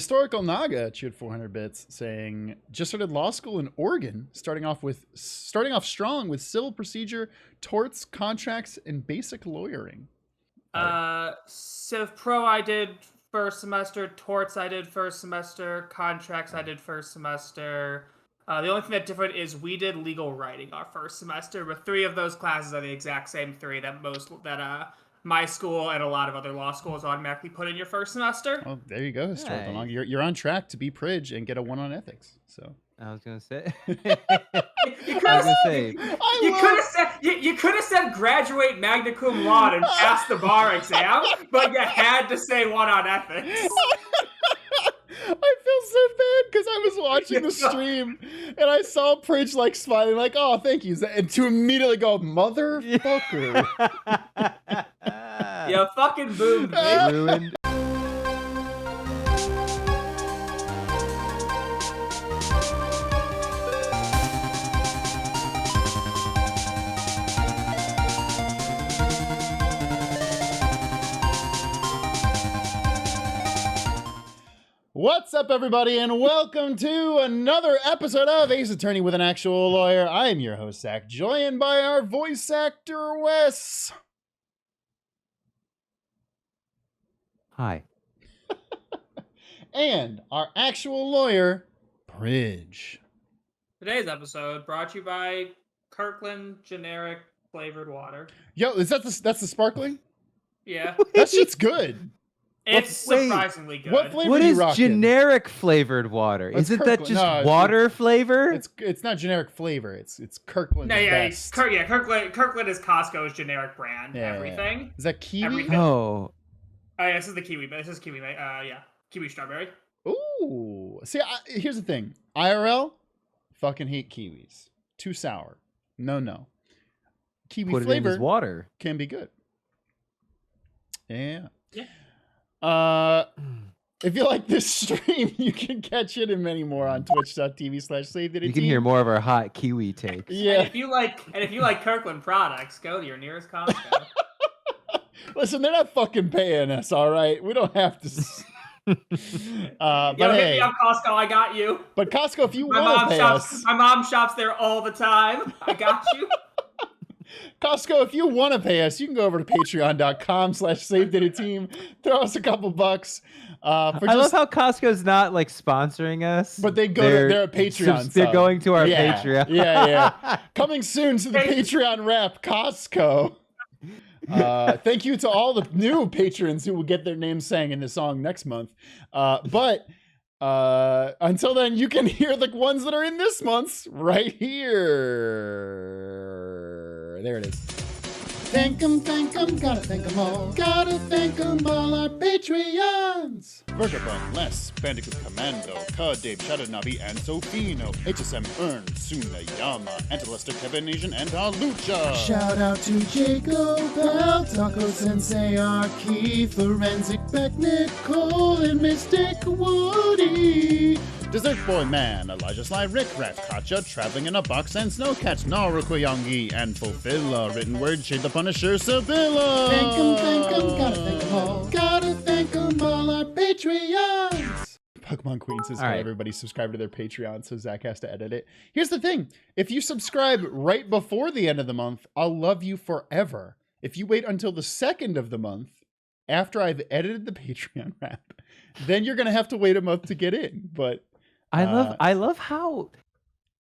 Historical Naga cheered 400 bits, saying just started law school in Oregon, starting off strong with civil procedure, torts, contracts, and basic lawyering. Civ Pro I did first semester, torts I did first semester, contracts I did first semester. The only thing that's different is we did legal writing our first semester, but 3 of those classes are the exact same 3 that my school and a lot of other law schools automatically put in your first semester. Oh, there you go, Historical Nice. Naga. You're on track to be Pridge and get a 1 on ethics. So I was gonna say. You could have said graduate magna cum laude and pass the bar exam, but you had to say 1 on ethics. I feel so bad because I was watching the stream and I saw Pridge like smiling, like, "Oh, thank you," and to immediately go, "Motherfucker!" You fucking boomed me. Ruined. What's up, everybody, and welcome to another episode of Ace Attorney with an Actual Lawyer. I am your host, Zach, joined by our voice actor, Wes. Hi. And our actual lawyer, Pridge. Today's episode brought to you by Kirkland generic flavored water. Yo, that's the sparkling? Yeah. That shit's good. It's surprisingly good. What flavor What do you is rock generic flavored water? It's Isn't that Kirkland. just No, water flavor? It's not generic flavor. It's Kirkland's No, yeah, best. Kirkland is Costco's generic brand. Yeah, everything. Is that kiwi? Everything. Oh, Oh, yeah, this is the kiwi. This is kiwi. Yeah, kiwi strawberry. Ooh. See, here's the thing. IRL, fucking hate kiwis. Too sour. No. Kiwi put it in flavor as water. can be good. Yeah. Yeah. If you like this stream, you can catch it and many more on twitch.tv/SaveDiddyTeam. You can hear more of our hot kiwi takes. Yeah. And if you like Kirkland products, go to your nearest Costco. Listen, they're not fucking paying us, all right? We don't have to. But Yo, hit hey, me up, Costco. I got you. but Costco, if you My want to mom pay shops. us, My mom shops there all the time. I got you. Costco, if you want to pay us, you can go over to patreon.com/SaveDiddyTeam. Throw us a couple bucks. I love how Costco's not like sponsoring us, But they're a Patreon. They're sub. going to our Yeah, Patreon. Yeah. Coming soon to the Patreon rep, Costco. Thank you to all the new patrons who will get their names sang in the song next month. But until then, you can hear the ones that are in this month's right here. There it is. Thank 'em, gotta thank 'em all. Gotta thank 'em all, our Patreons. Vagabond, Les, Bandicoot Commando, Cud, Dave, Shadownavi, and Sofino, HSM, Ern, Sunayama, Antelester, Kevin, Asian, and Alucha. Shout out to Jacob, Bell, Taco Sensei, Arky, Forensic Beck, Nicole, and Mystic Woody. Dessert Boy Man, Elijah Sly, Rick, Raph, Katja, Traveling in a Box, and Snowcatch, Narukoyangi, and Fulfilla, Written Word, Shade the Punisher, Sibylla. Thank 'em, gotta thank 'em all. Gotta thank 'em all, our Patreons. Pokemon Queen says, All right. everybody subscribe to their Patreon, so Zach has to edit it. Here's the thing. If you subscribe right before the end of the month, I'll love you forever. If you wait until the 2nd of the month, after I've edited the Patreon rap, then you're going to have to wait a month to get in. But I love how,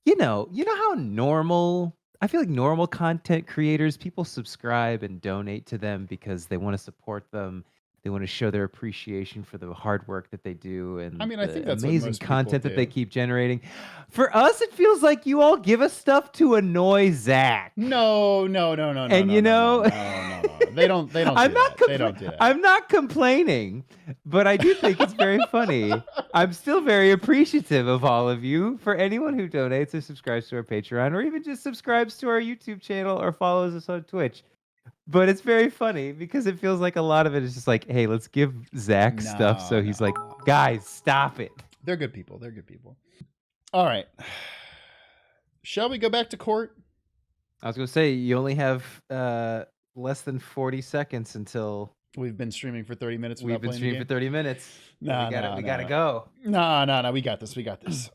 you know how normal, I feel like normal content creators, people subscribe and donate to them because they want to support them. They want to show their appreciation for the hard work that they do and I mean, I the think that's what amazing most people content that they do. keep generating. For us, it feels like you all give us stuff to annoy Zach. no. And no, They don't do I'm not that. They don't do that. I'm not complaining, but I do think it's very funny. I'm still very appreciative of all of you. For anyone who donates or subscribes to our Patreon, or even just subscribes to our YouTube channel or follows us on Twitch. But it's very funny because it feels like a lot of it is just like, hey, let's give Zach stuff. So he's like, guys, stop it. They're good people. All right. Shall we go back to court? I was going to say, you only have less than 40 seconds until We've been streaming for 30 minutes. We've been streaming for 30 minutes. No, we gotta go. No. We got this. We got this.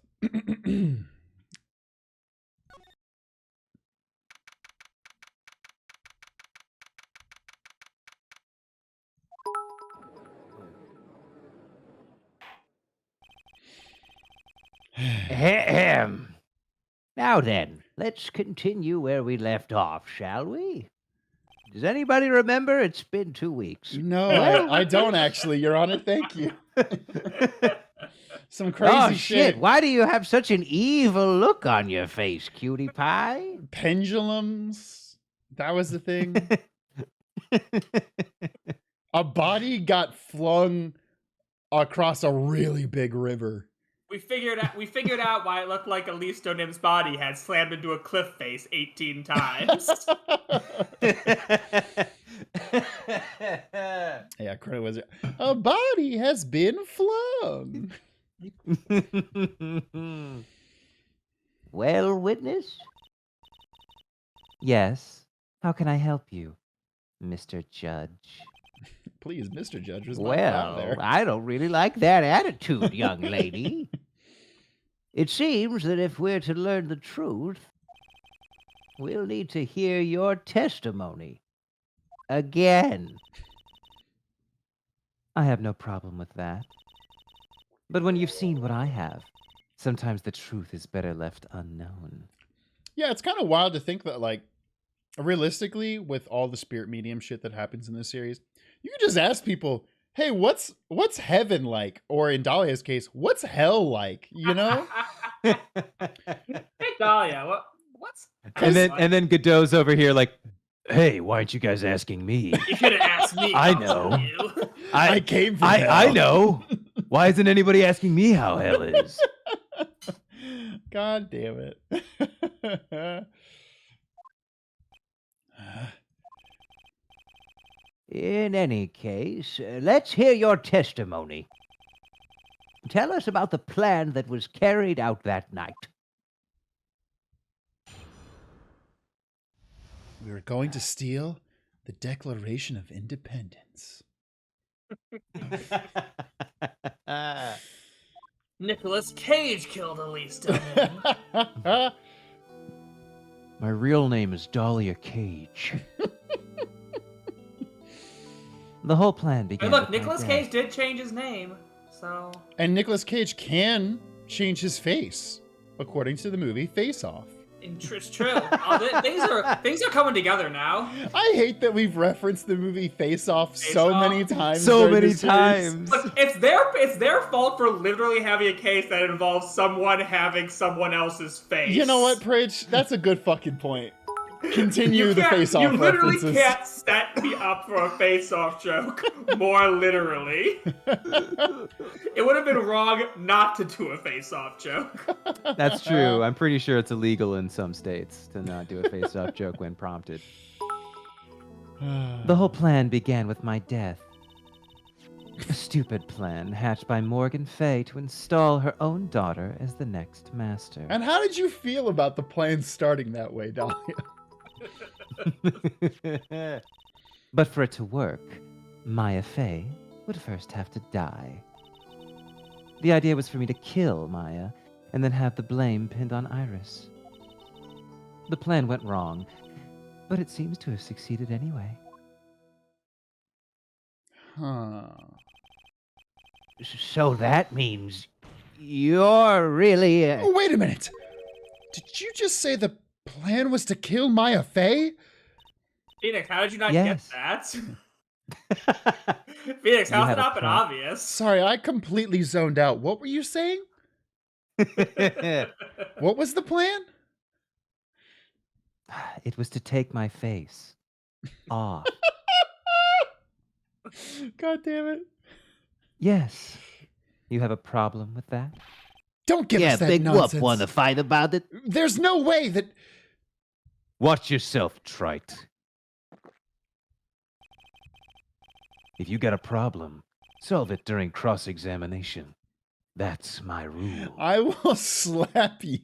Ahem. Now then, let's continue where we left off, shall we? Does anybody remember? It's been 2 weeks. No, I don't actually, Your Honor. Thank you. Some crazy Oh, shit. Why do you have such an evil look on your face, cutie pie? Pendulums. That was the thing. A body got flung across a really big river. We figured out why it looked like Elise Donim's body had slammed into a cliff face 18 times. Yeah, credit wizard. A body has been flung. Well, witness? Yes. How can I help you, Mr. Judge? Please, Mr. Judge was not out Well, there. I don't really like that attitude, young lady. It seems that if we're to learn the truth, we'll need to hear your testimony. Again. I have no problem with that. But when you've seen what I have, sometimes the truth is better left unknown. Yeah, it's kind of wild to think that, like, realistically, with all the spirit medium shit that happens in this series, you can just ask people, hey, what's heaven like? Or in Dahlia's case, what's hell like? You know? Hey Dahlia, what's And then Godot's over here like, hey, why aren't you guys asking me? you could have asked me? I I'll know. tell you. I came from I hell. know. Why isn't anybody asking me how hell is? God damn it. In any case, let's hear your testimony. Tell us about the plan that was carried out that night. We were going to steal the Declaration of Independence. Nicolas Cage killed Elise Donim. My real name is Dahlia Cage. The whole plan began. Hey, look, with my Nicolas dad. Cage did change his name, so And Nicolas Cage can change his face, according to the movie Face Off. it's true. Oh, things are coming together now. I hate that we've referenced the movie Face Off so Face Off. many times. So during many this series. times. Look, it's their fault for literally having a case that involves someone having someone else's face. You know what, Pritch? That's a good fucking point. Continue the can't- Face Off You literally references. can't set me up for a face-off joke more literally. It would have been wrong not to do a face-off joke. That's true. I'm pretty sure it's illegal in some states to not do a face-off joke when prompted. The whole plan began with my death. A stupid plan hatched by Morgan Fay to install her own daughter as the next master. And how did you feel about the plan starting that way, Dahlia? But for it to work, Maya Fey would first have to die. The idea was for me to kill Maya and then have the blame pinned on Iris. The plan went wrong, but it seems to have succeeded anyway. Huh. So that means you're really... Oh, wait a minute. Did you just say the plan was to kill Maya Fey? Phoenix, how did you not Yes. get that? Phoenix, You how's have it a not been point. obvious? Sorry, I completely zoned out. What were you saying? What was the plan? It was to take my face off. God damn it. Yes. You have a problem with that? Don't give yeah, us that big nonsense. whoop want to fight about it? There's no way that... Watch yourself, trite. If you got a problem, solve it during cross-examination. That's my rule. I will slap you.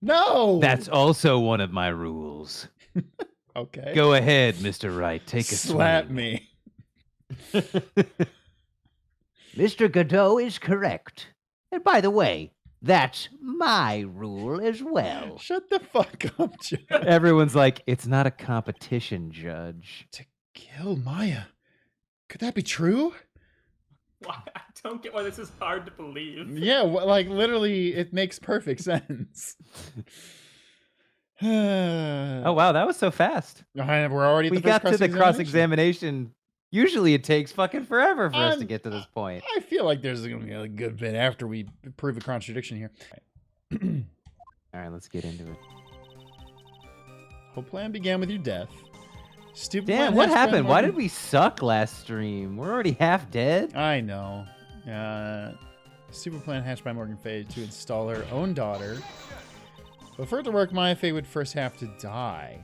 No! That's also one of my rules. Okay. Go ahead, Mr. Wright. Take a Slap swing. me. Mr. Godot is correct. And by the way, that's my rule as well. Shut the fuck up, Judge. Everyone's like, it's not a competition, Judge. To kill Maya. Could that be true? Why? I don't get why this is hard to believe. Yeah, like literally, it makes perfect sense. Oh, wow, that was so fast. We're already at We the first got to the cross-examination. cross-examination. Usually it takes fucking forever for us to get to this point. I feel like there's going to be a good bit after we prove a contradiction here. All right, let's get into it. Whole plan began with your death. Stupid Damn, plan what hatched by happened? Why Morgan- did we suck last stream? We're already half dead. I know. Stupid plan hatched by Morgan Fay to install her own daughter. But for it to work, Maya Fey would first have to die.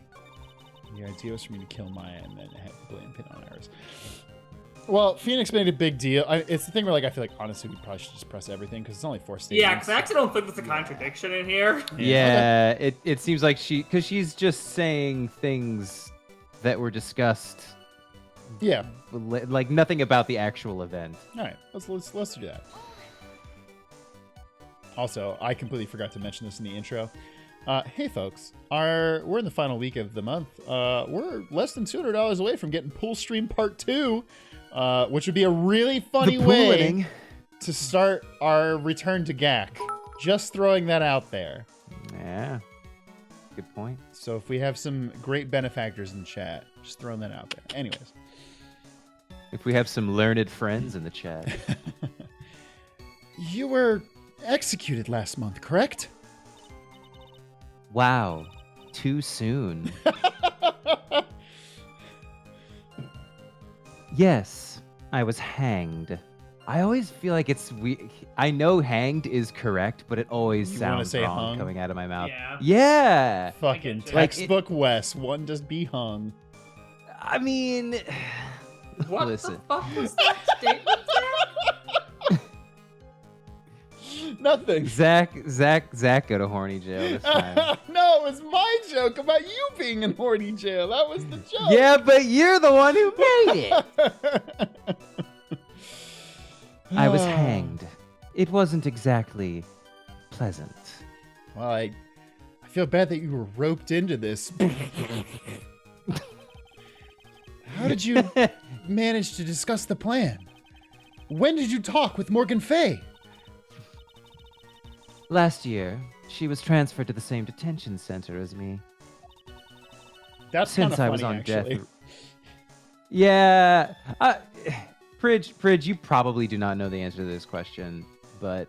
The idea was for me to kill Maya and then have the blame pin on ours. Well, Phoenix made a big deal. It's the thing where, like, I feel like honestly we probably should just press everything because it's only 4 statements. Yeah, because I actually don't think there's a contradiction in here. Yeah, it seems like she's just saying things that were discussed. Yeah. Like nothing about the actual event. All right, let's do that. Also, I completely forgot to mention this in the intro. Hey folks, we're in the final week of the month. We're less than $200 away from getting Pool Stream Part 2, which would be a really funny way to start our return to GAC. Just throwing that out there. Yeah, good point. So if we have some great benefactors in chat, just throwing that out there. Anyways. If we have some learned friends in the chat. You were executed last month, correct? Wow, too soon. Yes, I was hanged. I always feel like I know hanged is correct, but it always You wanna sounds say wrong hung? coming out of my mouth. Yeah. Yeah. Fucking Like, textbook Wes. One just be hung. I mean, What listen. the fuck was that statement? Nothing. Zach, go to horny jail this time. No, it was my joke about you being in horny jail. That was the joke. Yeah, but you're the one who made it. I was hanged. It wasn't exactly pleasant. Well, I feel bad that you were roped into this. How did you manage to discuss the plan? When did you talk with Morgan Fay? Last year, she was transferred to the same detention center as me. That's kind Since of I funny, was on actually. death. Yeah. Pridge, you probably do not know the answer to this question, but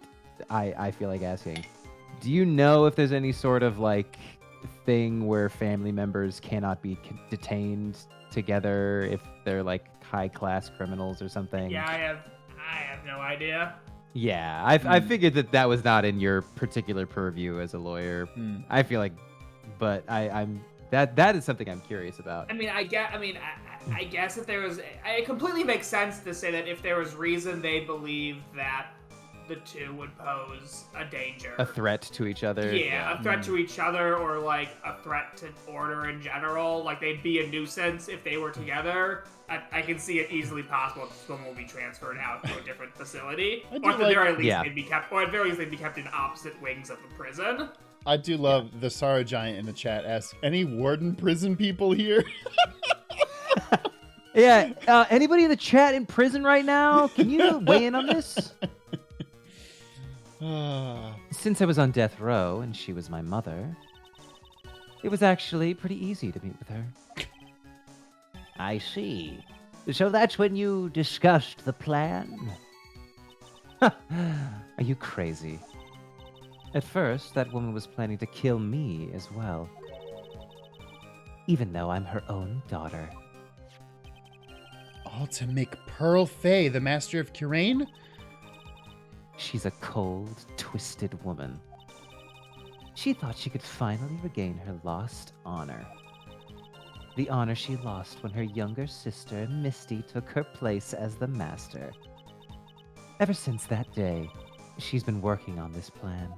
I feel like asking. Do you know if there's any sort of like thing where family members cannot be detained together if they're like high class criminals or something? Yeah, I have no idea. Yeah, I figured that was not in your particular purview as a lawyer. I feel like, but I'm that is something I'm curious about. I mean, I guess if there was, it completely makes sense to say that if there was reason they believe that the two would pose a danger. A threat to each other. Yeah, a threat to each other or like a threat to order in general. Like they'd be a nuisance if they were together. I can see it easily possible that someone will be transferred out to a different facility. I do Or at the like- very least Yeah. they'd be kept, or at the very least they'd be kept in opposite wings of the prison. I do love the Sorrow Giant in the chat asks, any warden prison people here? Yeah. Anybody in the chat in prison right now? Can you weigh in on this? Since I was on death row and she was my mother, it was actually pretty easy to meet with her. I see. So that's when you discussed the plan? Are you crazy? At first, that woman was planning to kill me as well. Even though I'm her own daughter. All to make Pearl Fay the master of Curain? She's a cold, twisted woman. She thought she could finally regain her lost honor. The honor she lost when her younger sister, Misty, took her place as the master. Ever since that day, she's been working on this plan.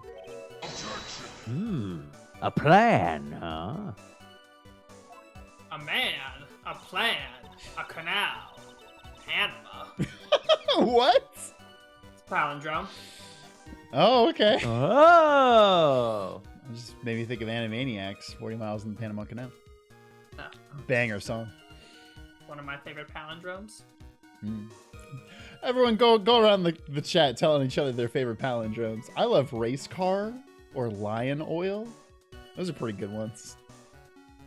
A plan, huh? a man, a plan, a canal, Panama. What? It's palindrome. Oh, okay. Oh. It just made me think of Animaniacs, 40 Miles in the Panama Canal. No, Banger song. one of my favorite palindromes. Everyone go around the chat telling each other their favorite palindromes. I love race car or lion oil. Those are pretty good ones.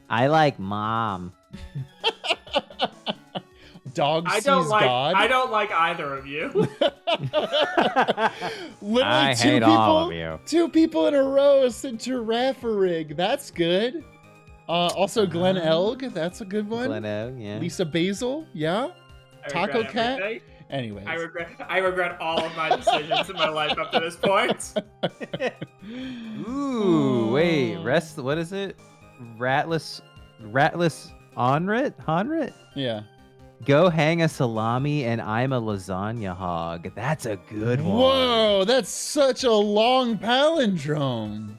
I like mom. Dog I sees don't like. God. I don't like either of you. Literally I two hate people, all of you. 2 people in a row said Giraffe-a-rig. That's good. Also Glenn Elg. That's a good one. Glen Oak, yeah. Lisa Basil. Yeah. I Taco regret Cat. everything. Anyways. I regret all of my decisions in my life up to this point. Ooh, wait, what is it? Ratless Honrit? Yeah. Go hang a salami and I'm a lasagna hog. That's a good one. Whoa, that's such a long palindrome.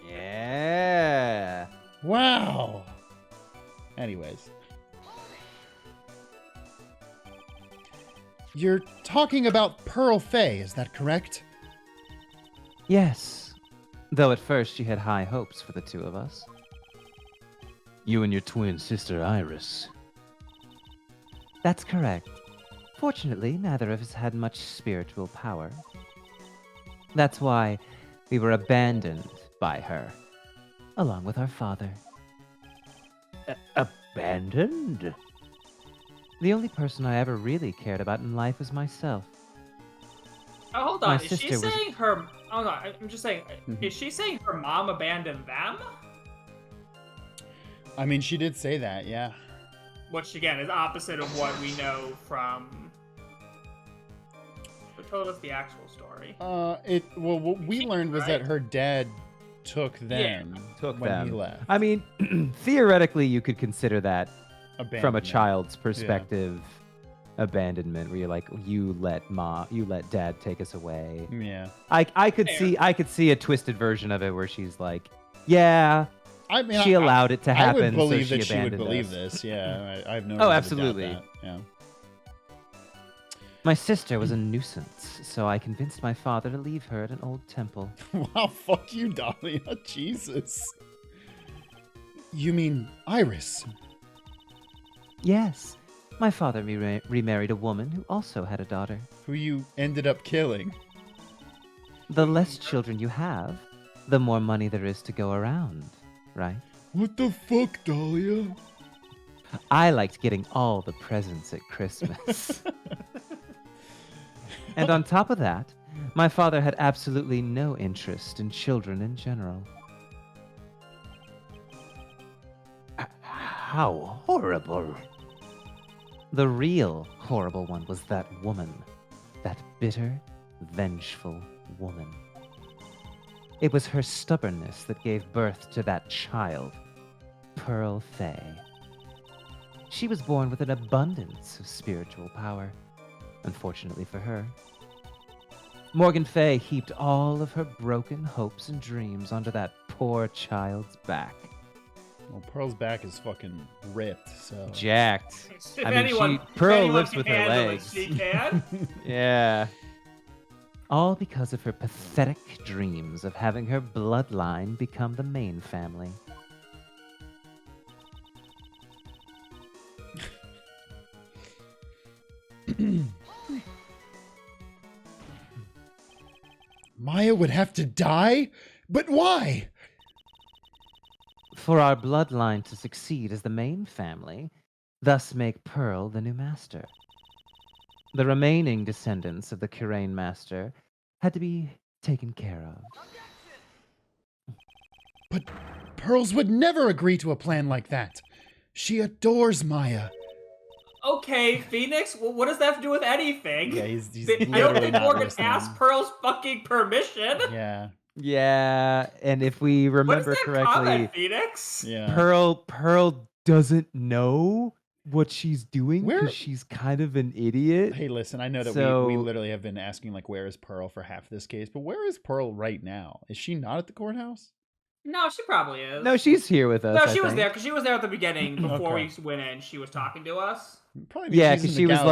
Yeah. Wow. Anyways. You're talking about Pearl Fay, is that correct? Yes. Though at first she had high hopes for the two of us. You and your twin sister Iris. That's correct. Fortunately, neither of us had much spiritual power. That's why we were abandoned by her, along with our father. Abandoned? The only person I ever really cared about in life was myself. Oh, hold My on. Is she sister was- saying her? Hold on. I'm just saying. Mhm. Is she saying her mom abandoned them? I mean, she did say that, yeah. Which again is opposite of what we know from. Who told us the actual story? What we learned was that right? her dad took them Took when them. he left. I mean, theoretically, you could consider that from a Abandonment. child's perspective, abandonment, where you're like, you let dad take us away. Yeah. I could Fair. see a twisted version of it where she's like, yeah, I mean, she allowed it to I happen, would believe so that she she would abandoned believe us. this. Yeah, I have no. Oh, reason to doubt absolutely. that, Yeah. My sister was a nuisance, so I convinced my father to leave her at an old temple. Wow, fuck you, Dahlia. Jesus. You mean Iris? Yes, my father remarried a woman who also had a daughter. Who you ended up killing? The less children you have, the more money there is to go around, right? What the fuck, Dahlia? I liked getting all the presents at Christmas. And on top of that, my father had absolutely no interest in children in general. How horrible. The real horrible one was that woman. That bitter, vengeful woman. It was her stubbornness that gave birth to that child, Pearl Fay. She was born with an abundance of spiritual power, unfortunately for her. Morgan Fay heaped all of her broken hopes and dreams onto that poor child's back. Well, Pearl's back is fucking ripped, so. If Jacked. I mean, anyone, Pearl if anyone lives can with her handle it, legs. she can. Yeah. All because of her pathetic dreams of having her bloodline become the main family. Maya would have to die? But why? For our bloodline to succeed as the main family, thus make Pearl the new master. The remaining descendants of the Kurain master had to be taken care of. But Pearls would never agree to a plan like that. She adores Maya. Okay, Phoenix. Well, what does that have to do with anything? Yeah, he's I don't literally think not Morgan listening. asked Pearl's fucking permission. Yeah, Yeah, and if we What is remember that correctly, comment, Phoenix? yeah. Pearl doesn't know what she's doing Where- because she's kind of an idiot. Hey, listen, I know that we So- literally have been asking, like, where is Pearl for half this case, but where is Pearl right now? Is she not at the courthouse? No, she probably is. No, she's here with us. No, I she was think. there because she was there at the beginning before Okay. we went in. She was talking to us. Probably means Yeah, she's because in the she was gallery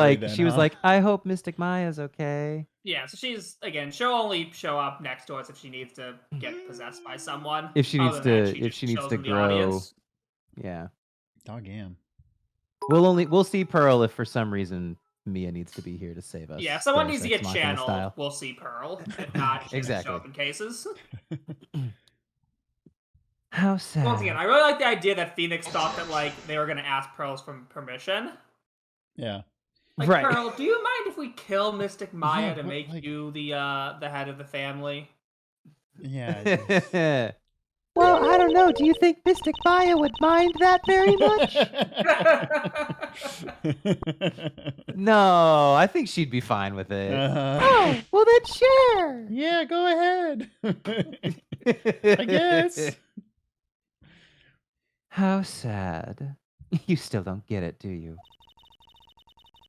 like, then, huh? I hope Mystic Maya's okay. Yeah, so she'll only show up next to us if she needs to get possessed by someone. If she needs Other than that, to, if just she needs chills to in the grow, audience. yeah. Doggone. We'll see Pearl if for some reason Mia needs to be here to save us. Yeah, if someone Deus needs to Ex get Machina channeled, style. we'll see Pearl. If not, she doesn't show Exactly. up in cases. How sad. Once again, I really like the idea that Phoenix thought that like they were gonna ask Pearl's from permission. Yeah. Like, Right. Pearl, do you mind if we kill Mystic Maya Yeah, to what, make like- you the head of the family? Yeah. Well, I don't know. Do you think Mystic Maya would mind that very much? No, I think she'd be fine with it. Uh-huh. Well then share. Yeah, go ahead. I guess. How sad. You still don't get it, do you?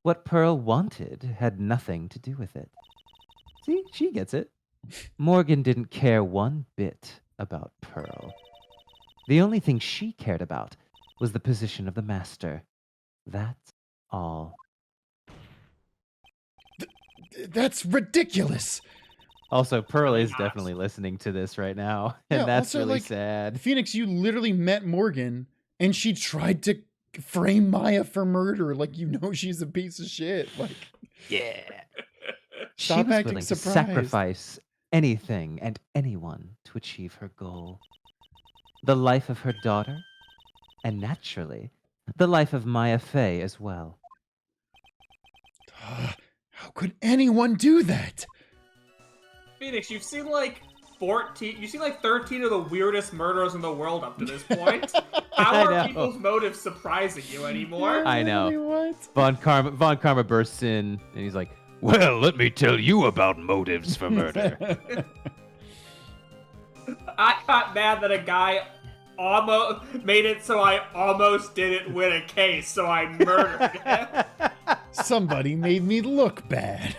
What Pearl wanted had nothing to do with it. See, she gets it. Morgan didn't care one bit about Pearl. The only thing she cared about was the position of the master. That's all. That's ridiculous. Also, Pearl Really is not. definitely listening to this right now, and Yeah, that's also, really like, sad. Phoenix, you literally met Morgan and she tried to frame Maya for murder. Like, you know she's a piece of shit. Like, Yeah. She Stop was acting willing to surprised. sacrifice anything and anyone to achieve her goal. The life of her daughter, and naturally, the life of Maya Fey as well. how could anyone do that? Phoenix, you've seen like 13 of the weirdest murders in the world up to this point. How I are know. people's motives surprising you anymore? I know. Literally, what? Von Karma bursts in, and he's like, "Well, let me tell you about motives for murder." I got mad that a guy almost made it so I almost didn't win a case, so I murdered him. Somebody made me look bad,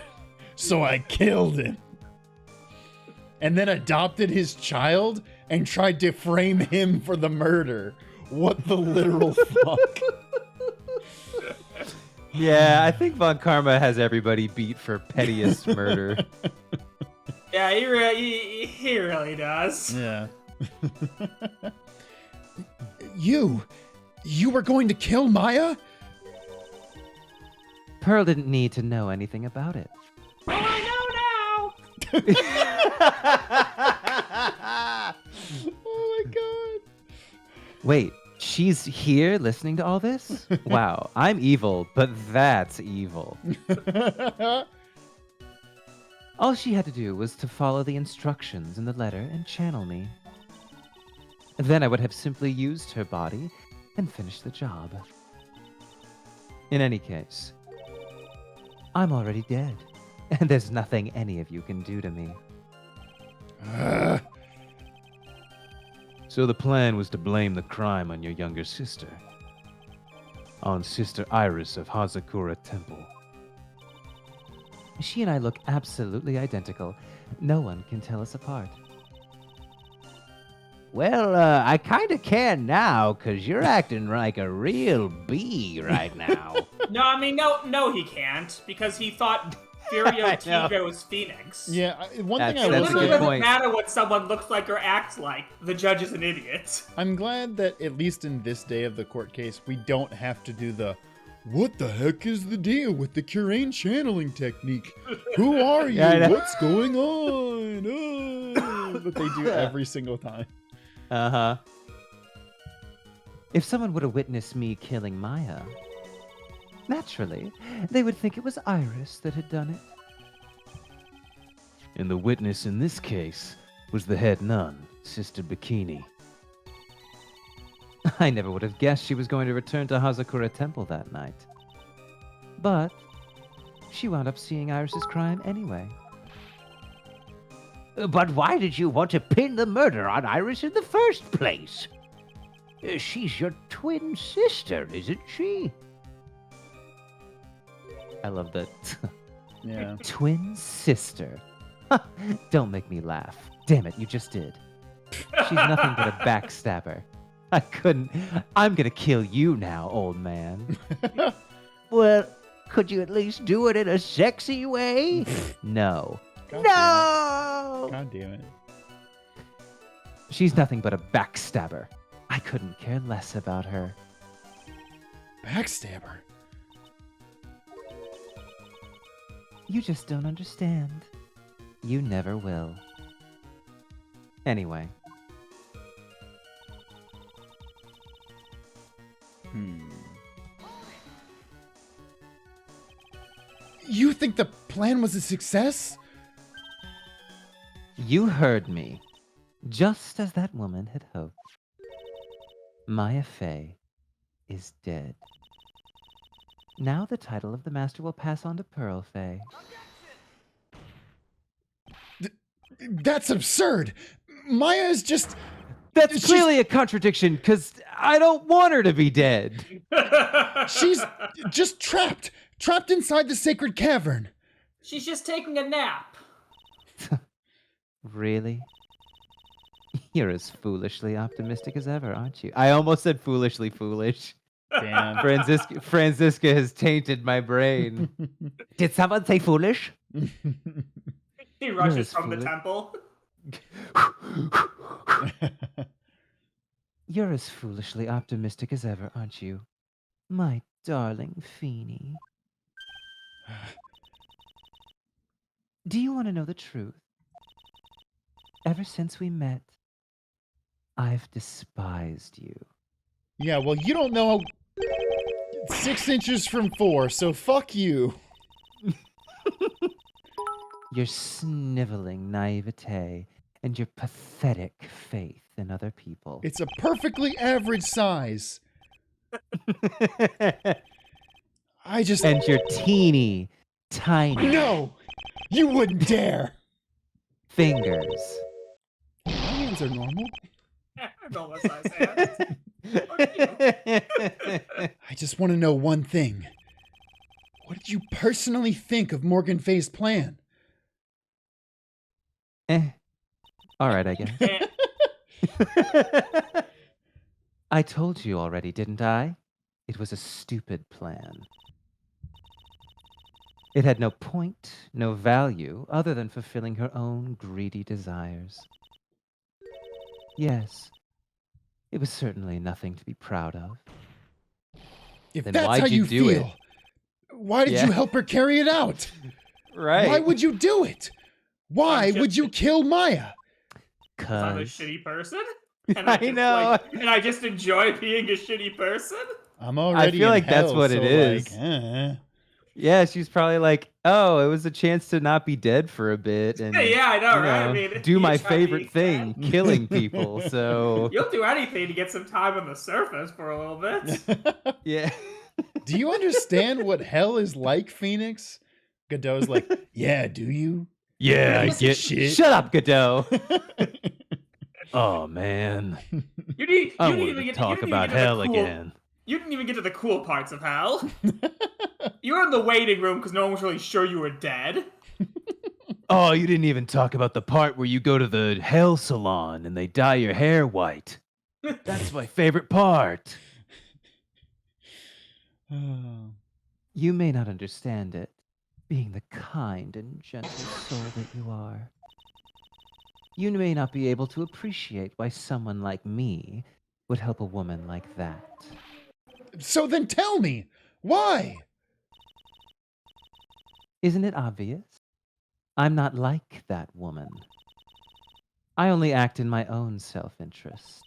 so I killed him. And then adopted his child and tried to frame him for the murder. What the literal fuck? Yeah, I think Von Karma has everybody beat for pettiest murder. Yeah, he really does. Yeah. You were going to kill Maya? Pearl didn't need to know anything about it. Well, I know now. Oh my god. Wait, she's here listening to all this? Wow, I'm evil, but that's evil. All she had to do was to follow the instructions in the letter and channel me. Then I would have simply used her body and finished the job. In any case, I'm already dead, and there's nothing any of you can do to me. So the plan was to blame the crime on your younger sister. On Sister Iris of Hazakura Temple. She and I look absolutely identical. No one can tell us apart. Well, I kind of can now, because you're acting like a real bee right now. No, I mean, no, he can't, because he thought Furio Tigre was Phoenix. Yeah, one thing That's I It will a literally good say, doesn't point. matter what someone looks like or acts like. The judge is an idiot. I'm glad that at least in this day of the court case, we don't have to do the "What the heck is the deal with the Curane channeling technique? Who are you? Yeah, I know. What's going on?" Oh, that they do every single time. Uh-huh. If someone were to witness me killing Maya, naturally, they would think it was Iris that had done it. And the witness in this case was the head nun, Sister Bikini. I never would have guessed she was going to return to Hazakura Temple that night. But she wound up seeing Iris's crime anyway. But why did you want to pin the murder on Iris in the first place? She's your twin sister, isn't she? I love that. Yeah. Twin sister. Don't make me laugh. Damn it, you just did. She's nothing but a backstabber. I couldn't. I'm gonna kill you now, old man. Well, could you at least do it in a sexy way? No. God No! God damn it. She's nothing but a backstabber. I couldn't care less about her. Backstabber. You just don't understand. You never will. Anyway, You think the plan was a success? you heard me. Just as that woman had hoped. Maya Fey is dead. Now the title of the master will pass on to Pearl Fey. That's absurd. Maya is just... That's She's- clearly a contradiction, because I don't want her to be dead. She's just trapped. Trapped inside the sacred cavern. She's just taking a nap. Really? You're as foolishly optimistic as ever, aren't you? I almost said foolishly foolish. Damn. Franziska has tainted my brain. Did someone say foolish? He rushes as from the foolish- temple. You're as foolishly optimistic as ever, aren't you? My darling Feeny. Do you want to know the truth? Ever since we met, I've despised you. Yeah, well, you don't know 6 inches from 4, so fuck you. Your sniveling naivete and your pathetic faith in other people. It's a perfectly average size. I just... And your teeny, tiny No! You wouldn't dare! fingers. My hands are normal. Normal size hand. I just want to know one thing. What did you personally think of Morgan Fay's plan? All right, I guess. Eh, I told you already, didn't I? It was a stupid plan. It had no point, no value, other than fulfilling her own greedy desires. Yes, it was certainly nothing to be proud of. If Then that's why'd how you you do feel, why did Yeah. you help her carry it out? Right. Why would you do it? Why I'm would just- you kill Maya? I'm a 'Cause shitty person. And I just, know. like, and I just enjoy being a shitty person. I'm already feel in like that's hell, what it so, is. like, Yeah, she's probably like, oh, it was a chance to not be dead for a bit and Yeah, I know, you right? I know, mean, do you my try favorite being thing, killing people. So You'll do anything to get some time on the surface for a little bit. yeah. Do you understand what hell is like, Phoenix? Godot's like, yeah, do you? Yeah, I get- shit. Shut up, Godot. Oh man, You need, I you didn't wanted even to get, talk you didn't even about get to the hell cool, again. You didn't even get to the cool parts of hell. You were in the waiting room because no one was really sure you were dead. Oh, you didn't even talk about the part where you go to the hell salon and they dye your hair white. That's my favorite part. Oh. You may not understand it, being the kind and gentle soul that you are. You may not be able to appreciate why someone like me would help a woman like that. So then tell me, why? Isn't it obvious? I'm not like that woman. I only act in my own self-interest.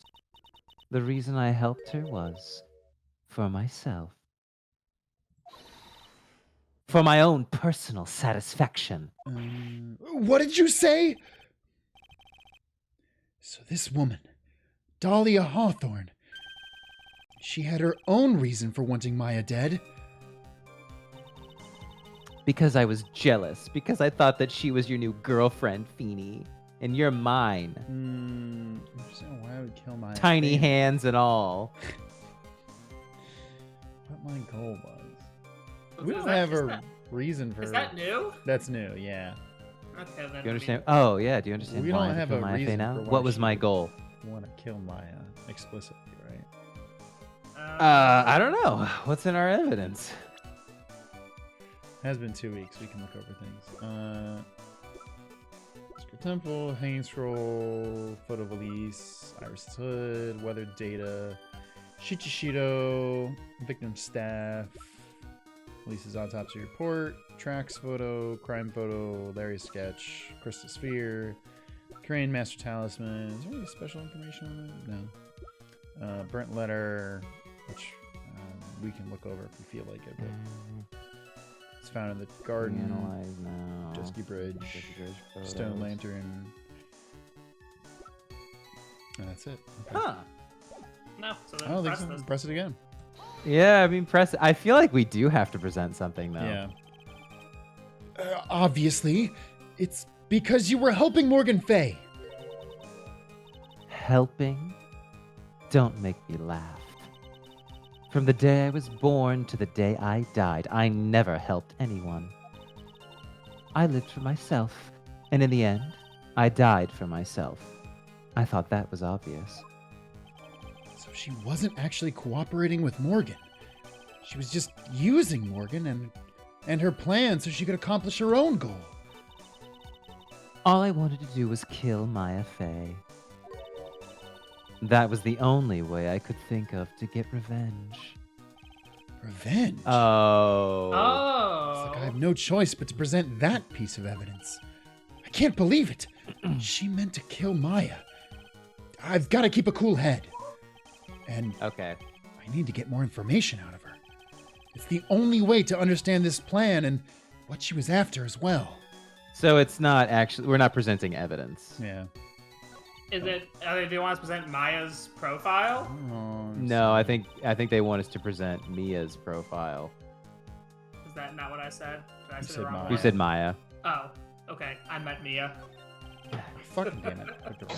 The reason I helped her was for myself. For my own personal satisfaction. What did you say? So this woman, Dahlia Hawthorne, she had her own reason for wanting Maya dead. Because I was jealous. Because I thought that she was your new girlfriend, Feeny. And you're mine. So why would kill Maya? Tiny hands and all. What my goal was. Is We don't that- have is a that- reason for. Is that new? That's new, yeah. Okay, then. Do you understand? Oh, yeah. Do you understand We why don't I have kill a Maya Fey reason now? for why What was she my would- goal? want to kill Maya explicitly, right? I don't know. What's in our evidence? Has been 2 weeks. We can look over things. Secret Temple, Hanging Scroll, Photo of Elise, Iris Hood, Weather Data, Shichishido, Victim Staff, Elise's Autopsy Report, Tracks Photo, Crime Photo, Larry's Sketch, Crystal Sphere, Crane Master Talisman. Is there any special information on it? No. Burnt Letter, which we can look over if we feel like it. But it's found in the garden. Analyze now. Jesky Bridge, photos. Stone Lantern. And that's it. Okay. Huh. No, so I then don't think press so. this. Press it again. Yeah, I mean, press. I feel like we do have to present something though. Yeah. Obviously, it's because you were helping Morgan Fay. Helping? Don't make me laugh. From the day I was born to the day I died, I never helped anyone. I lived for myself, and in the end, I died for myself. I thought that was obvious. So she wasn't actually cooperating with Morgan. She was just using Morgan and her plan so she could accomplish her own goal. All I wanted to do was kill Maya Fey. That was the only way I could think of to get revenge. Revenge? Oh. Oh. It's like I have no choice but to present that piece of evidence. I can't believe it. She meant to kill Maya. I've got to keep a cool head. And Okay. I need to get more information out of her. It's the only way to understand this plan and what she was after as well. So it's not actually, we're not presenting evidence. Yeah. Is it? Do you want us to present Maya's profile? Oh, No, I think they want us to present Mia's profile. Is that not what I said? Did I You say said the wrong Maya. way? You said Maya. Oh, okay. I meant Mia. Fucking damn it. Come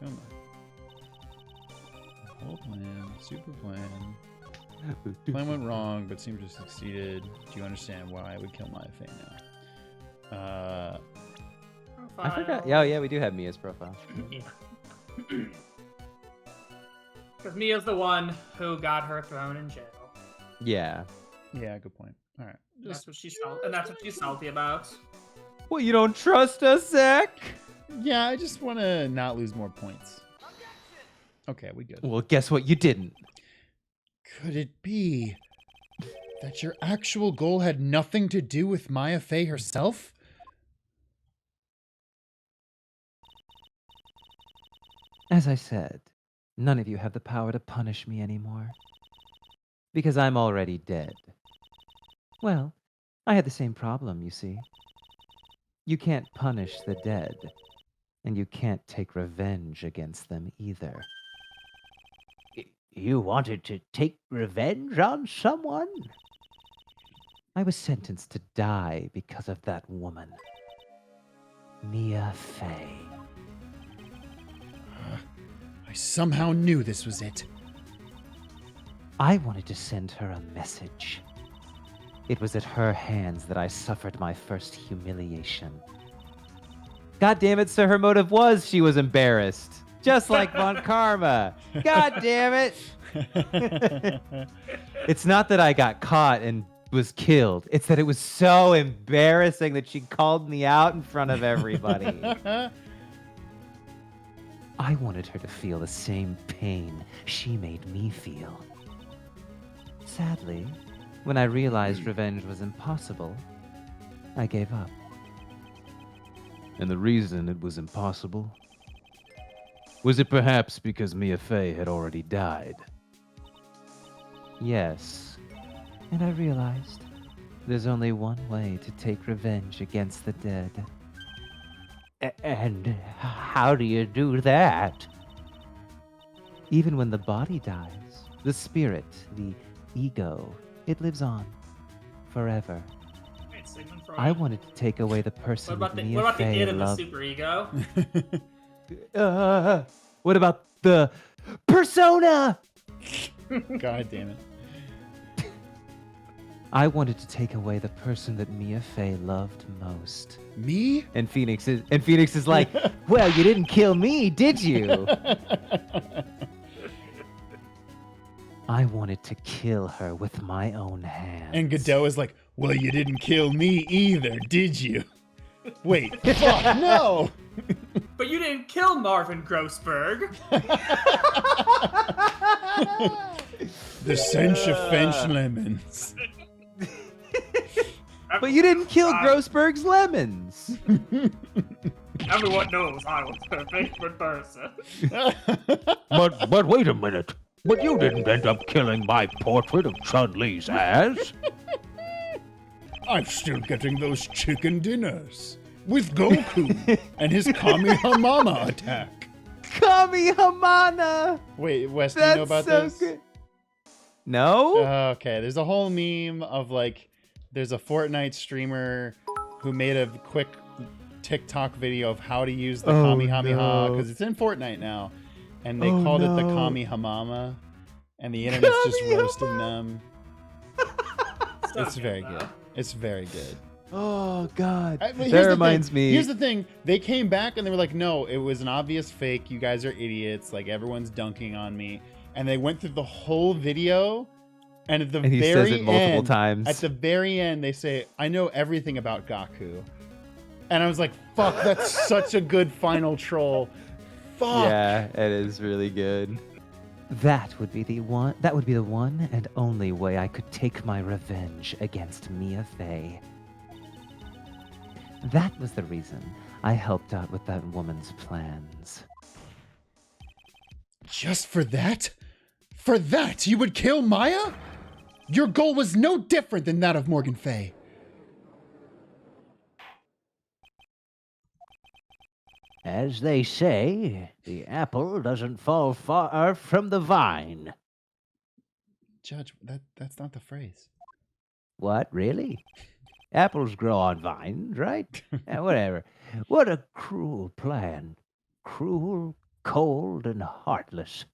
on. Whole plan, super plan. Plan went wrong, but seems to have succeeded. Do you understand why I would kill Maya Fey now? I forgot. Oh, yeah, we do have Mia's profile. Because Mia's the one who got her thrown in jail. Yeah. Yeah, good point. All right. That's what she's salty. And that's what she's salty about. Well, you don't trust us, Zach? Yeah, I just want to not lose more points. Okay, we good. Well, guess what? You didn't. Could it be that your actual goal had nothing to do with Maya Fey herself? As I said, none of you have the power to punish me anymore. Because I'm already dead. Well, I had the same problem, you see. You can't punish the dead, and you can't take revenge against them either. You wanted to take revenge on someone? I was sentenced to die because of that woman. Mia Fey. I somehow knew this was it. I wanted to send her a message. It was at her hands that I suffered my first humiliation. God damn it, sir, her motive was she was embarrassed. Just like Von Karma. God damn it. It's not that I got caught and was killed. It's that it was so embarrassing that she called me out in front of everybody. I wanted her to feel the same pain she made me feel. Sadly, when I realized revenge was impossible, I gave up. And the reason it was impossible? Was it perhaps because Mia Fey had already died? Yes, and I realized there's only one way to take revenge against the dead. And how do you do that? Even when the body dies, the spirit, the ego, it lives on forever. Wait, Sigmund Freud. I wanted to take away the person What about the Mia Fey id and the loved. superego? What about the persona? God damn it. I wanted to take away the person that Mia Fey loved most. Me? And Phoenix is like, well, you didn't kill me, did you? I wanted to kill her with my own hands. And Godot is like, well, you didn't kill me either, did you? Wait, fuck, no! But you didn't kill Marvin Grossberg. The cinch of French lemons. But you didn't kill Grossberg's lemons. Everyone knows I was her favorite person. But wait a minute. But you didn't end up killing my portrait of Chun-Li's ass. I'm still getting those chicken dinners. With Goku and his Kamehameha attack. Kamehameha! Wait, Wes, do That's you know about so this? good. No? Okay, there's a whole meme of like, there's a Fortnite streamer who made a quick TikTok video of how to use the Kamehameha, because it's in Fortnite now. And they called it the Kamehameha, and the internet's just roasting them. It's very good. It's very good. Oh, God. But here's That the reminds thing. me. Here's the thing. They came back and they were like, no, it was an obvious fake. You guys are idiots. Like, everyone's dunking on me. And they went through the whole video. And at the And he very says it multiple end, times. At the very end, they say, I know everything about Gaku. And I was like, fuck, that's such a good final troll. Fuck. Yeah, it is really good. That would be the one and only way I could take my revenge against Mia Fey. That was the reason I helped out with that woman's plans. Just for that? For that, you would kill Maya? Your goal was no different than that of Morgan Fey. As they say, the apple doesn't fall far from the vine. Judge, that's not the phrase. What, really? Apples grow on vines, right? Whatever. What a cruel plan. Cruel, cold, and heartless.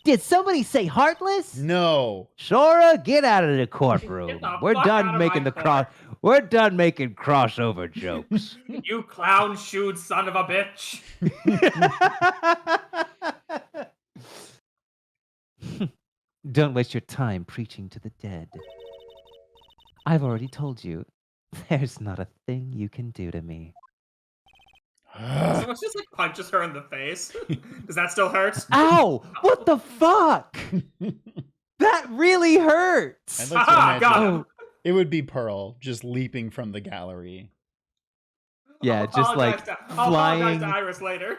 Did somebody say heartless? No. Sora, get out of the courtroom. Get the We're fuck done out of making my the We're done making crossover jokes. You clown-shoed son of a bitch. Don't waste your time preaching to the dead. I've already told you, there's not a thing you can do to me. Someone just like punches her in the face. Does that still hurt? Ow! What the fuck? That really hurts! I'd like to Aha, imagine got him. it would be Pearl just leaping from the gallery. Yeah, just like I'll apologize flying. to Iris later.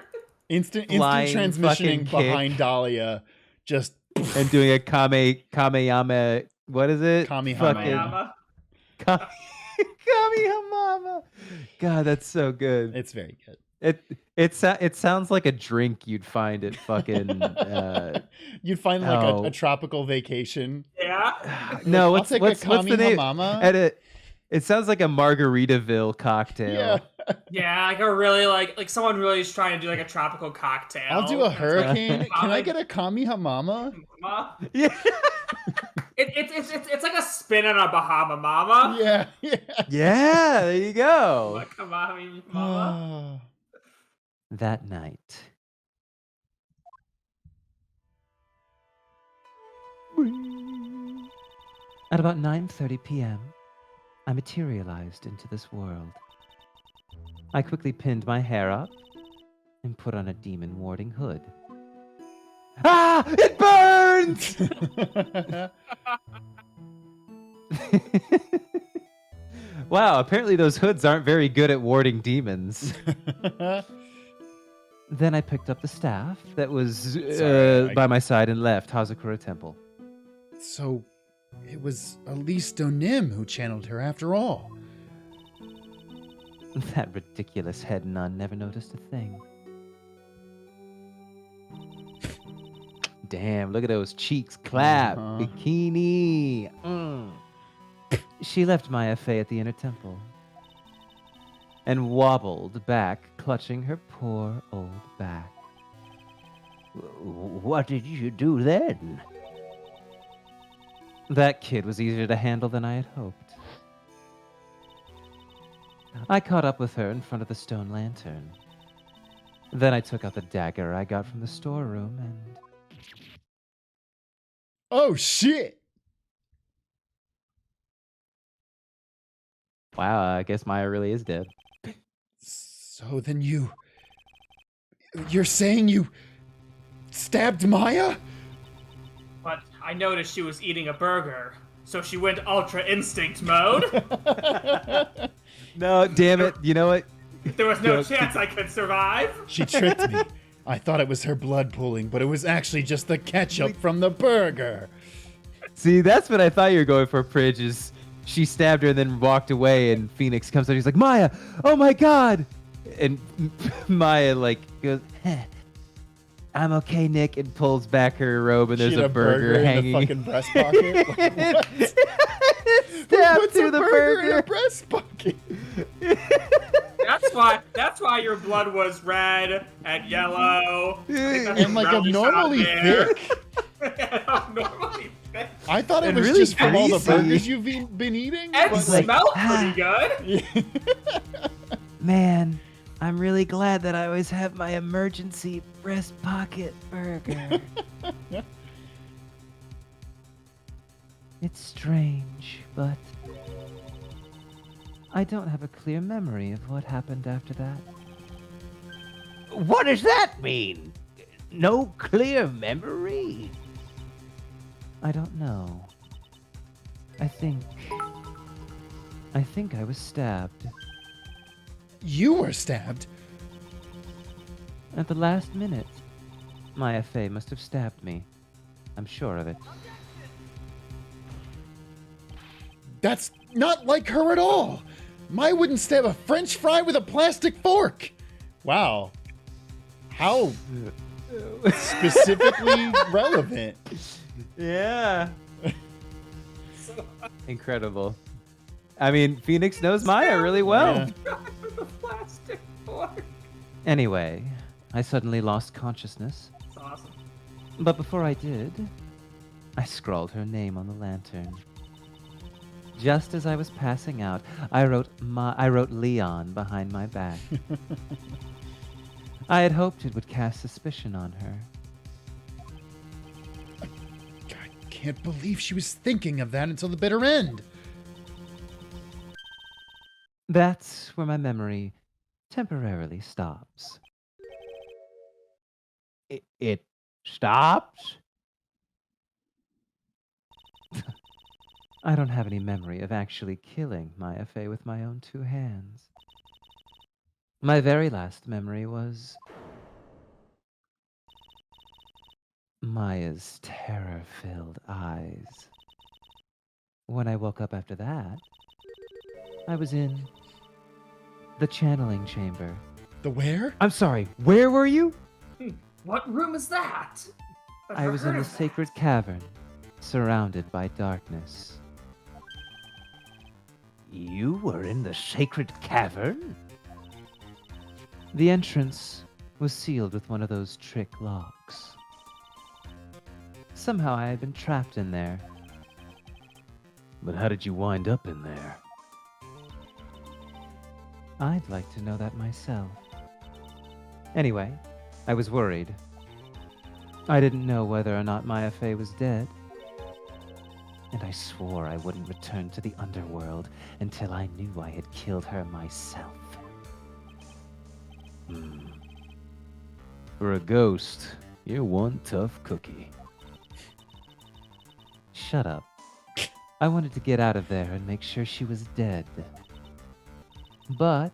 Instant Flying transmissioning fucking behind kick. Dahlia. Just And doing a Kameyama. What is it? Kamehameha. Fucking- Mayama. Kameyama. God, that's so good. it's very good. It sounds like a drink you'd find at fucking. You'd find like Oh. a tropical vacation. Yeah. No, I'll take what's a the name? Kamehameha. It sounds like a Margaritaville cocktail. Yeah. Yeah, like a really like someone really is trying to do like a tropical cocktail. I'll do a And it's like, hurricane. Can I Kame- get a Kamehameha? Mama? Yeah. It's like a spin on a Bahama Mama. Yeah. Yeah. Yeah, there you go. Like, come on, Mama. That night. At about 9:30 p.m., I materialized into this world. I quickly pinned my hair up and put on a demon warding hood. Ah! It burns! Wow, apparently those hoods aren't very good at warding demons. Then I picked up the staff that was Sorry, by my side and left Hazakura Temple. So, it was Elise Donim who channeled her after all. That ridiculous head nun never noticed a thing. Damn, look at those cheeks clap. Uh-huh. Bikini. She left Maya Fey at the inner temple and wobbled back, clutching her poor old back. What did you do then? That kid was easier to handle than I had hoped. I caught up with her in front of the stone lantern. Then I took out the dagger I got from the storeroom and... Oh, shit! Wow, I guess Maya really is dead. So then you're saying you stabbed Maya? But I noticed she was eating a burger, so she went Ultra Instinct mode. No, damn it. You know what? There was no chance I could survive. She tricked me. I thought it was her blood pooling, but it was actually just the ketchup from the burger. See, that's what I thought you were going for, Pridge, is she stabbed her and then walked away, and Phoenix comes out. He's like, Maya, oh my god! And Maya, like, goes, I'm okay, Nick, and pulls back her robe, and there's She had a burger hanging. in the fucking breast pocket. Like, what? Stabbed What's through a the burger in a burger. breast pocket? That's why your blood was red and yellow. And like abnormally thick. Abnormally thick. I thought it And was really just from all the greasy. burgers you've been eating. And but, like, smelled pretty good. Man, I'm really glad that I always have my emergency breast pocket burger. It's strange, but I don't have a clear memory of what happened after that. What does that mean? No clear memory? I don't know. I think I was stabbed. You were stabbed. At the last minute, Maya Fey must have stabbed me. I'm sure of it. That's not like her at all. Maya wouldn't stab a French fry with a plastic fork. Wow. How specifically relevant. Yeah. Incredible. I mean, Phoenix knows Maya really well. Yeah. The plastic fork. Anyway, I suddenly lost consciousness. That's awesome. But before I did, I scrawled her name on the lantern. Just as I was passing out, I wrote Leon behind my back. I had hoped it would cast suspicion on her. I can't believe she was thinking of that until the bitter end. That's where my memory temporarily stops. It stops? I don't have any memory of actually killing Maya Fey with my own two hands. My very last memory was Maya's terror-filled eyes. When I woke up after that, I was in the channeling chamber. The where? I'm sorry, where were you? What room is that? I've I never was in heard the of that. sacred cavern, surrounded by darkness. You were in the sacred cavern? The entrance was sealed with one of those trick locks. Somehow I had been trapped in there. But how did you wind up in there? I'd like to know that myself. Anyway, I was worried. I didn't know whether or not Maya Fey was dead. And I swore I wouldn't return to the underworld until I knew I had killed her myself. For a ghost, you're one tough cookie. Shut up. I wanted to get out of there and make sure she was dead. But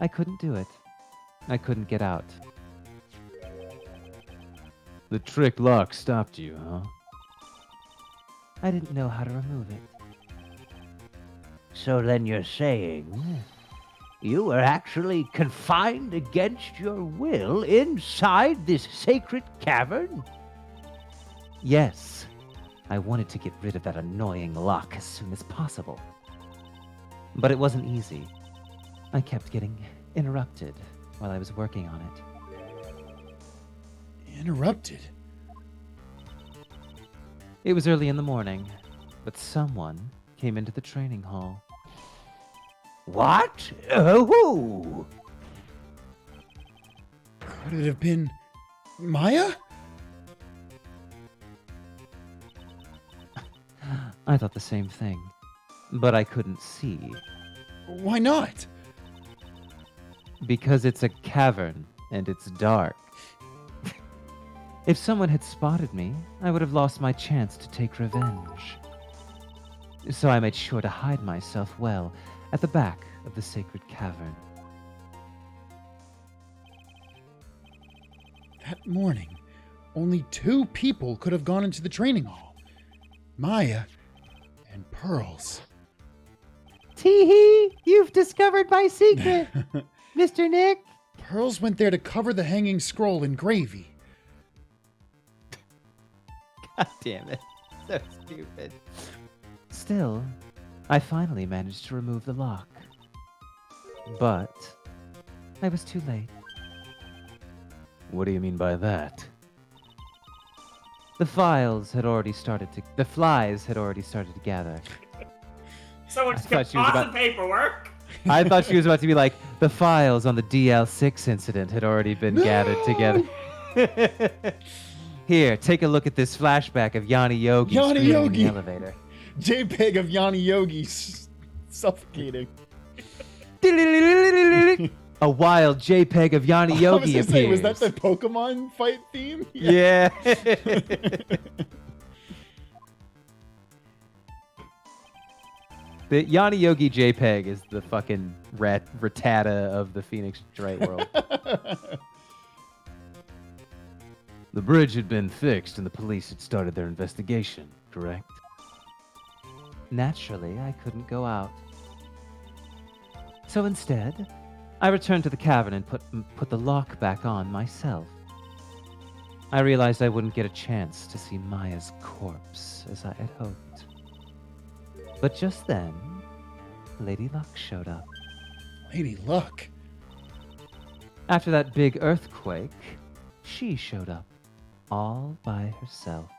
I couldn't do it. I couldn't get out. The trick lock stopped you, huh? I didn't know how to remove it. So then you're saying you were actually confined against your will inside this sacred cavern? Yes, I wanted to get rid of that annoying lock as soon as possible. But it wasn't easy. I kept getting interrupted while I was working on it. Interrupted. It was early in the morning. but someone came into the training hall. What? Who? Could it have been Maya? I thought the same thing, but I couldn't see. Why not? Because it's a cavern and it's dark. If someone had spotted me, I would have lost my chance to take revenge. So I made sure to hide myself well at the back of the sacred cavern. That morning, only 2 people could have gone into the training hall. Maya and Pearls. Tee-hee! You've discovered my secret, Mr. Nick! Pearls went there to cover the hanging scroll in gravy. God damn it. So stupid. Still, I finally managed to remove the lock. But I was too late. What do you mean by that? The flies had already started to gather. Someone I just thought kept she was pausing about- paperwork. I thought she was about to be like, the files on the DL6 incident had already been gathered together. Here, take a look at this flashback of Yanni Yogi Yanni screaming in Yogi. the elevator. JPEG of Yanni Yogi suffocating. A wild JPEG of Yanni I was Yogi gonna appears. say, was that the Pokemon fight theme? Yeah. The Yanni Yogi JPEG is the fucking Rattata of the Phoenix Wright world. The bridge had been fixed and the police had started their investigation, correct? Naturally, I couldn't go out. So instead, I returned to the cavern and put the lock back on myself. I realized I wouldn't get a chance to see Maya's corpse as I had hoped. But just then, Lady Luck showed up. Lady Luck. After that big earthquake, she showed up, all by herself.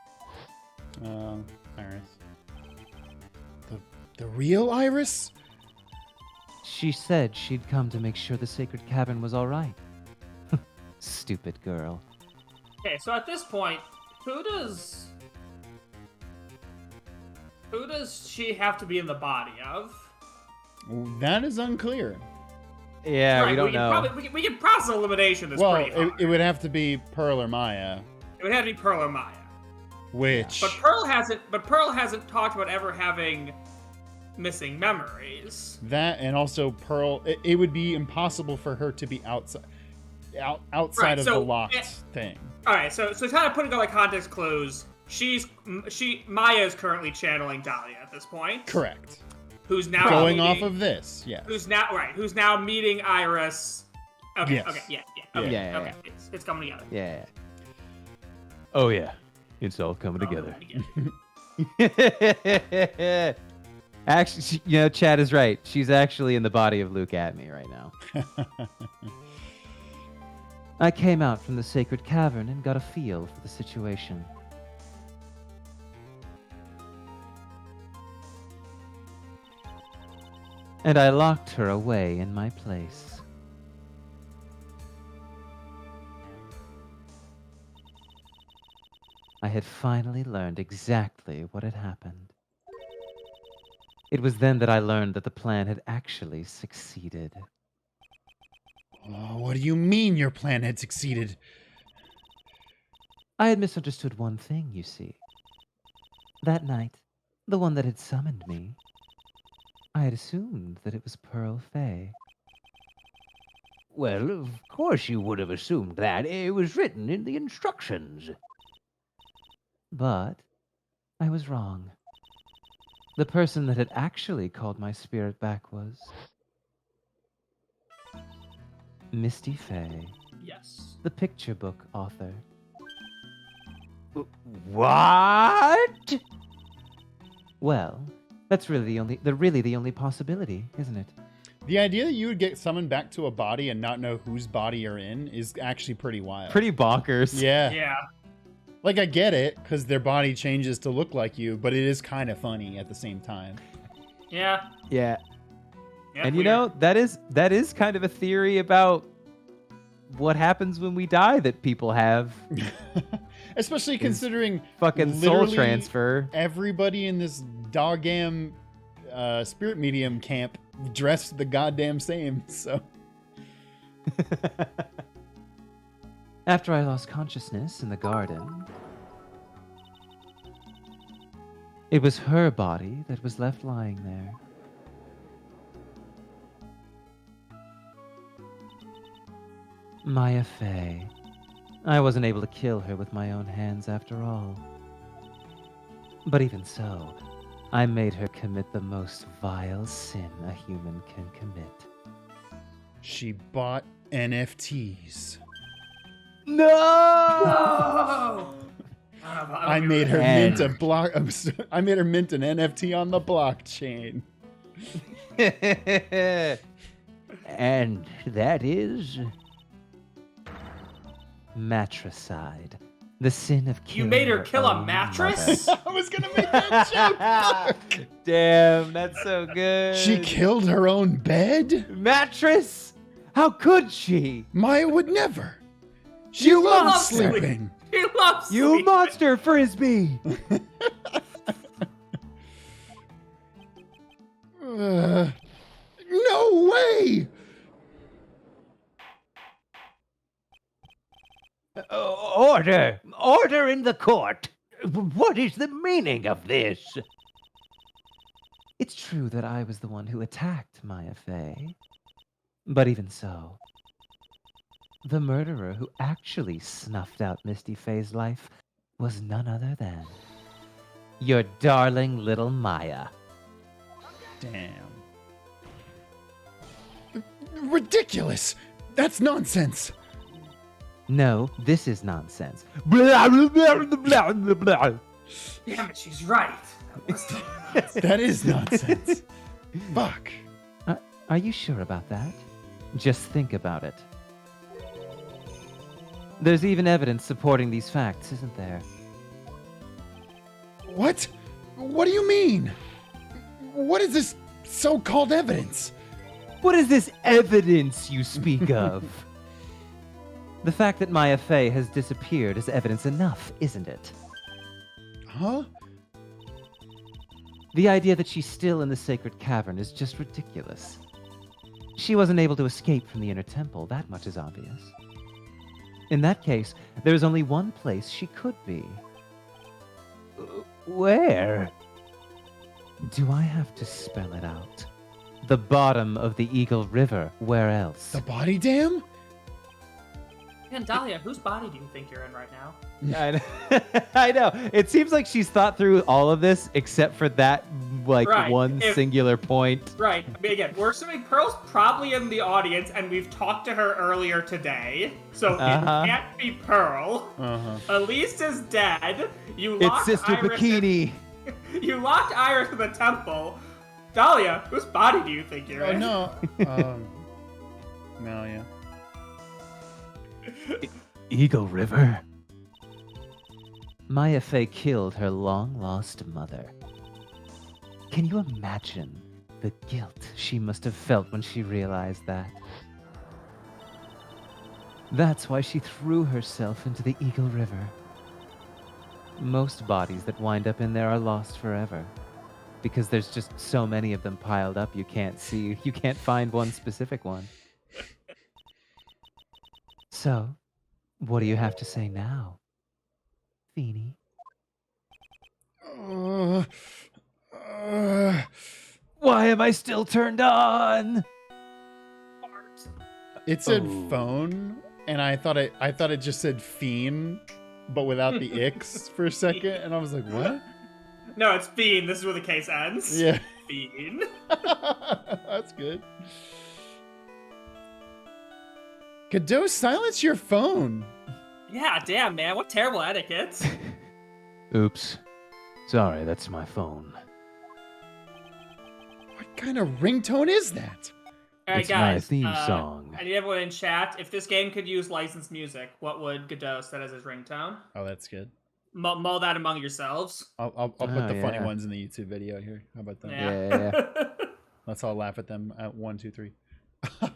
Iris. The real Iris? She said she'd come to make sure the sacred cavern was all right. Stupid girl. Okay, so at this point, who does she have to be in the body of? That is unclear. Yeah, Right, we don't know. We can process elimination this Well, pretty hard. it would have to be Pearl or Maya, It would have to be Pearl or Maya. which But Pearl hasn't talked about ever having missing memories. that and also Pearl. It would be impossible for her to be outside Right, of so, the locked thing. All right, so kind of putting all the context clues. Maya is currently channeling Dahlia at this point. Correct. Who's now Going meeting, off of this, yeah. Who's now meeting Iris. Okay, Yes. okay, yeah, okay, Yeah, okay. It's coming together. Yeah. Oh yeah, it's all coming Oh, together. yeah. Actually, Chad is right. She's actually in the body of Luke Adney right now. I came out from the sacred cavern and got a feel for the situation. And I locked her away in my place. I had finally learned exactly what had happened. It was then that I learned that the plan had actually succeeded. Oh, what do you mean your plan had succeeded? I had misunderstood one thing, you see. That night, the one that had summoned me, I had assumed that it was Pearl Fay. Well, of course you would have assumed that. It was written in the instructions. But I was wrong. The person that had actually called my spirit back was Misty Fay, Yes. the picture book author. What? Well, that's really the only possibility, isn't it? The idea that you would get summoned back to a body and not know whose body you're in is actually pretty wild. Pretty bonkers. Yeah. Yeah. Like, I get it, because their body changes to look like you, but it is kind of funny at the same time. Yeah. Yeah. Yeah, And you weird. know, that is kind of a theory about what happens when we die that people have. Especially considering Fucking soul literally transfer. everybody in this doggam spirit medium camp dressed the goddamn same, so... After I lost consciousness in the garden, it was her body that was left lying there. Maya Fey. I wasn't able to kill her with my own hands after all. But even so, I made her commit the most vile sin a human can commit. She bought NFTs. No! Oh! I made her mint a block. I made her mint an NFT on the blockchain. And that is... Matricide. The sin of killing You made her her kill a own mattress? mother. I was gonna make that joke. Fuck. Damn, that's so good. She killed her own bed? Mattress? How could she? Maya would never. She You loves love sleeping. He loves You sleep. monster, Frisbee! No way! Order! Order in the court! What is the meaning of this? It's true that I was the one who attacked Maya Fey. But even so, the murderer who actually snuffed out Misty Fey's life was none other than your darling little Maya. Damn. Ridiculous! That's nonsense! No, this is nonsense. Blah, blah, blah, blah, blah, blah. Damn it, she's right. That is nonsense. Fuck. Are you sure about that? Just think about it. There's even evidence supporting these facts, isn't there? What? What do you mean? What is this so-called evidence? What is this evidence you speak of? The fact that Maya Fey has disappeared is evidence enough, isn't it? Huh? The idea that she's still in the sacred cavern is just ridiculous. She wasn't able to escape from the inner temple, that much is obvious. In that case, there's only one place she could be. Where? Do I have to spell it out? The bottom of the Eagle River. Where else? The body dam? Man, Dahlia, whose body do you think you're in right now? I know. I know. It seems like she's thought through all of this except for that, like, Right. one singular point. Right. I mean, again, we're assuming Pearl's probably in the audience, and we've talked to her earlier today, so Uh-huh. it can't be Pearl. Uh-huh. Elise is dead. You It's locked Sister Iris Bikini. You locked Iris in the temple. Dahlia, whose body do you think you're Oh, in? no. No, yeah. Eagle River. Maya Fey killed her long-lost mother. Can you imagine the guilt she must have felt when she realized that? That's why she threw herself into the Eagle River. Most bodies that wind up in there are lost forever, because there's just so many of them piled up you can't find one specific one. So, what do you have to say now, Feeny? Why am I still turned on? It said Oh. phone, and I thought it just said fiend, but without the X for a second, and I was like, what? No, it's Fiend. This is where the case ends. Yeah. Fiend. That's good. Godot, silence your phone. Yeah, damn, man. What terrible etiquette. Oops. Sorry, that's my phone. What kind of ringtone is that? All right, It's guys. my theme song. I need everyone in chat. If this game could use licensed music, what would Godot set as his ringtone? Oh, that's good. mull that among yourselves. I'll put the funny yeah. ones in the YouTube video here. How about that? Yeah. Let's all laugh at them at 1, 2, 3. Wow,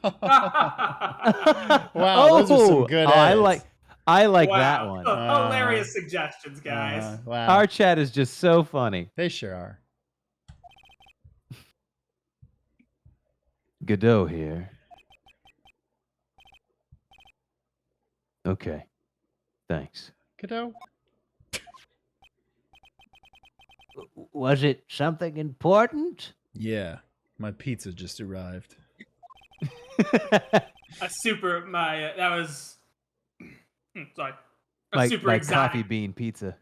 Wow, those are some good edits. I like that one. Hilarious suggestions, guys. Wow. Our chat is just so funny. They sure are. Godot here. Okay. Thanks. Kiddo? Was it something important? Yeah, my pizza just arrived. That was sorry. like Super like exotic. coffee bean pizza.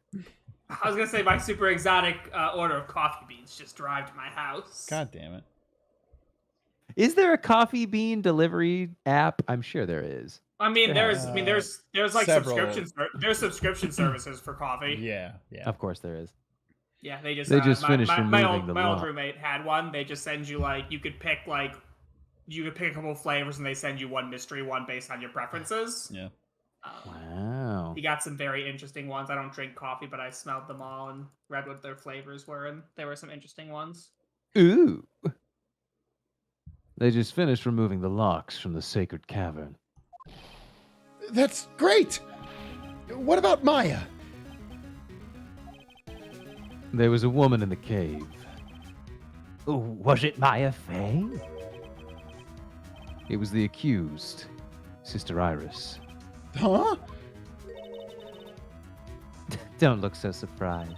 I was gonna say my super exotic order of coffee beans just arrived to my house. God damn it. Is there a coffee bean delivery app? I'm sure there is. There's like several. subscription services for coffee. Yeah. Of course there is. Yeah, they just finished my removing the old lock. roommate had one. They just send you you could pick a couple of flavors and they send you one mystery one based on your preferences. Yeah. Wow. He got some very interesting ones. I don't drink coffee, but I smelled them all and read what their flavors were, and there were some interesting ones. Ooh. They just finished removing the locks from the sacred cavern. That's great. What about Maya? There was a woman in the cave. Was it Maya Fey? It was the accused, Sister Iris. Huh? Don't look so surprised.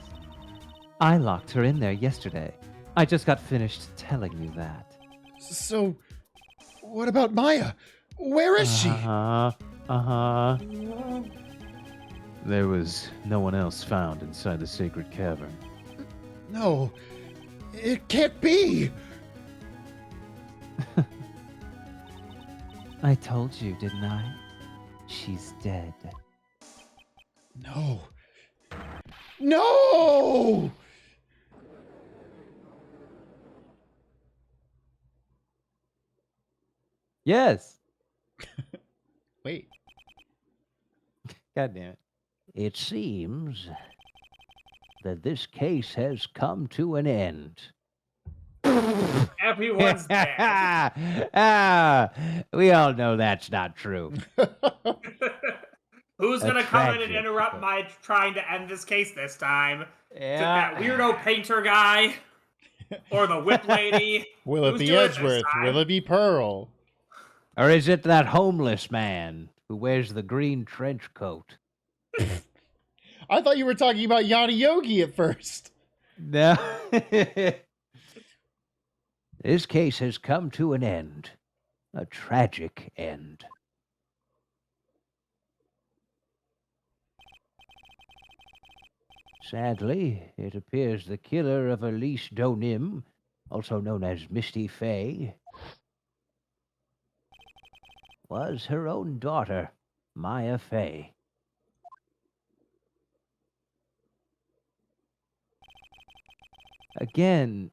I locked her in there yesterday. I just got finished telling you that. So, what about Maya? Where is she? There was no one else found inside the sacred cavern. No, it can't be. I told you, didn't I? She's dead. No. No! Yes. Wait. God damn it. It seems that this case has come to an end. Everyone's dead. We all know that's not true. Who's A gonna come in and tragic interrupt my trying to end this case this time? Is it Yeah. that weirdo painter guy? Or the whip lady? Will it Who's be doing this Edgeworth? time? Will it be Pearl? Or is it that homeless man who wears the green trench coat? I thought you were talking about Yanni Yogi at first. No. This case has come to an end. A tragic end. Sadly, it appears the killer of Elise Donim, also known as Misty Fey, was her own daughter, Maya Fey. Again.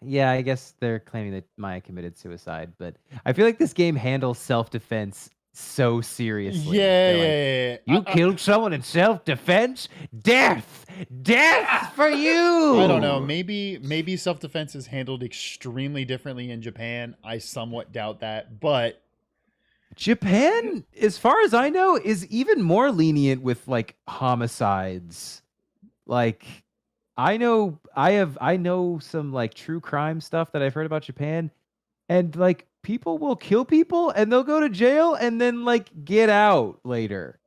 Yeah, I guess they're claiming that Maya committed suicide, but I feel like this game handles self-defense so seriously. They're like, You killed someone in self-defense? Death! Death for you! I don't know. Maybe self-defense is handled extremely differently in Japan. I somewhat doubt that, but Japan, as far as I know, is even more lenient with like homicides. Like I know some like true crime stuff that I've heard about Japan, and like people will kill people and they'll go to jail and then like get out later.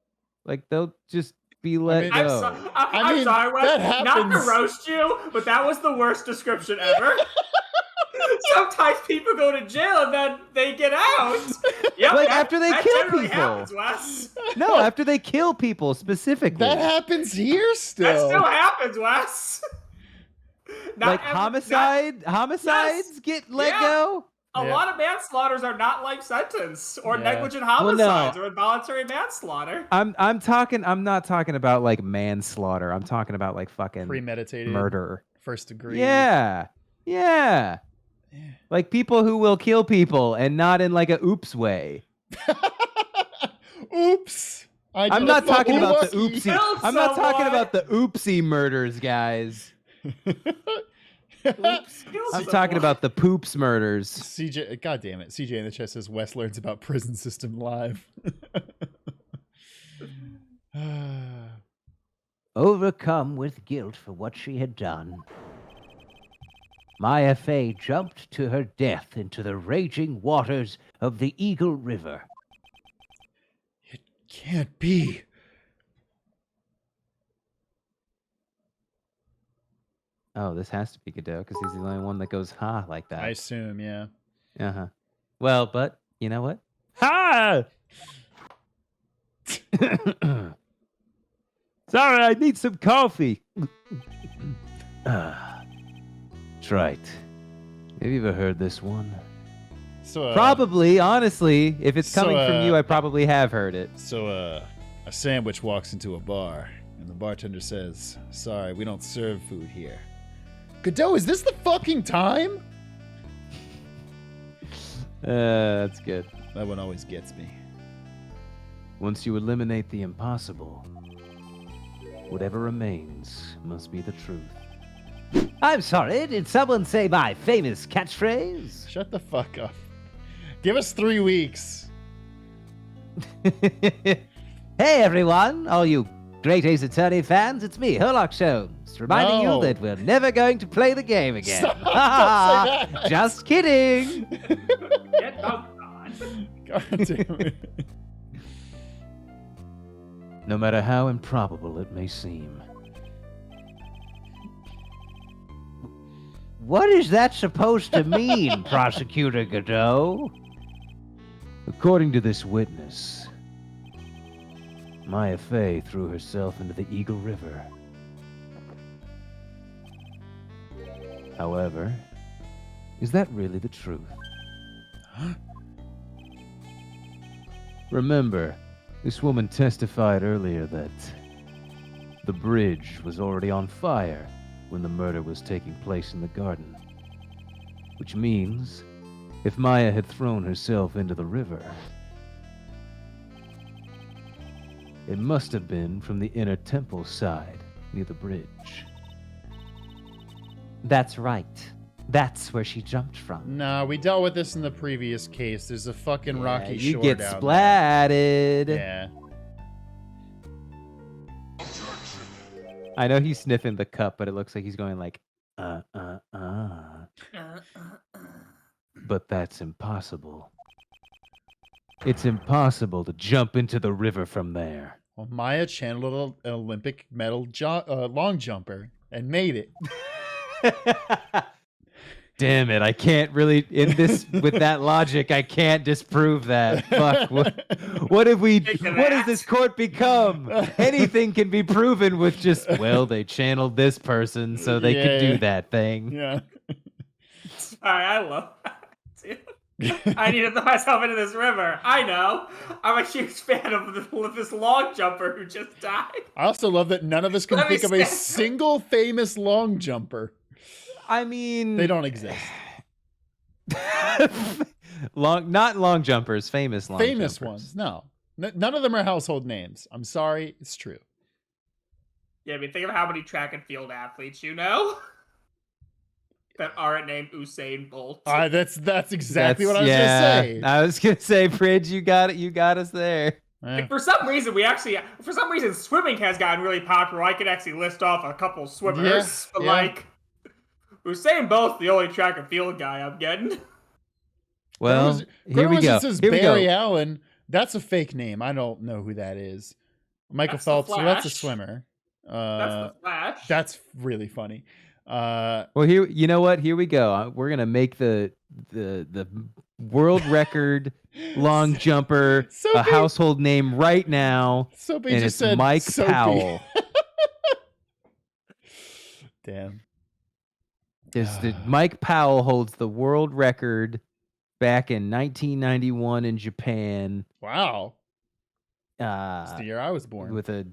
Like they'll just be let mean, go. I'm sorry, Wes, that not to happens. roast you, but that was the worst description ever. Sometimes people go to jail and then they get out. Yep, Like, after they that kill generally people. happens, Wes. No, after they kill people specifically. That happens here still. That still happens, Wes. Not Like every- homicides get let Yeah. go. A Yeah. lot of manslaughters are not life sentence or Yeah. negligent Well, no. homicides or involuntary manslaughter. I'm not talking about like manslaughter. I'm talking about like fucking Premeditated murder. first degree. Yeah. Yeah. Like people who will kill people and not in like a oops way. Oops. I'm not talking about the Wookie. oopsie. Killed I'm not talking someone. about the oopsie murders, guys. Oops, killed I'm talking someone. about the poops murders. CJ, God damn it. CJ in the chat says Wes learns about prison system live. Overcome with guilt for what she had done, Maya Fey jumped to her death into the raging waters of the Eagle River. It can't be. Oh, this has to be Godot because he's the only one that goes ha like that. I assume, yeah. Uh-huh. Well, but you know what? Ha! Sorry, I need some coffee. That's right. Have you ever heard this one? So Probably, honestly, if it's so, coming from you, I probably have heard it. So a sandwich walks into a bar, and the bartender says, "Sorry, we don't serve food here." Godot, is this the fucking time? That's good. That one always gets me. Once you eliminate the impossible, whatever remains must be the truth. I'm sorry, did someone say my famous catchphrase? Shut the fuck up. Give us 3 weeks. Hey everyone, all you great Ace Attorney fans, it's me, Herlock Sholmes, reminding No. you that we're never going to play the game again. Stop, don't say that. Just kidding. Get out, God. God damn it. No matter how improbable it may seem. What is that supposed to mean, Prosecutor Godot? According to this witness, Maya Fey threw herself into the Eagle River. However, is that really the truth? Remember, this woman testified earlier that the bridge was already on fire when the murder was taking place in the garden. Which means, if Maya had thrown herself into the river, it must have been from the inner temple side, near the bridge. That's right. That's where she jumped from. Nah, we dealt with this in the previous case. There's a fucking rocky you shore get down splatted. there. Yeah. I know he's sniffing the cup, but it looks like he's going like, But that's impossible. It's impossible to jump into the river from there. Well, Maya channeled an Olympic medal long jumper and made it. Damn it! I can't really in this with that logic. I can't disprove that. Fuck. What have we? What has this court become? Anything can be proven with just they channeled this person so they could Yeah. do that thing. Yeah. Sorry, I love that. Dude. I need to throw myself into this river. I know. I'm a huge fan of this long jumper who just died. I also love that none of us can Let me think of a stand- single famous long jumper. I mean, They don't exist. not long jumpers, famous long Famous jumpers. ones. No. None of them are household names. I'm sorry. It's true. Yeah, I mean, think of how many track and field athletes you know that aren't named Usain Bolt. That's exactly what I was yeah, going to say. I was gonna say, Pridge, you got it. You got us there. Eh. Like, for some reason, swimming has gotten really popular. I could actually list off a couple swimmers, but yeah. like Usain Bolt's the only track and field guy I'm getting. Well, here we go. Says Here we Barry go. Allen. That's a fake name. I don't know who that is. Michael That's the Phelps. So that's a Flash. swimmer. That's the Flash. That's really funny. Well, here, you know what? Here we go. We're gonna make the world record long jumper a Soapy. household name right now, Soapy and just it's said Mike Soapy. Powell. Damn. Mike Powell holds the world record back in 1991 in Japan. Wow. It's the year I was born. With a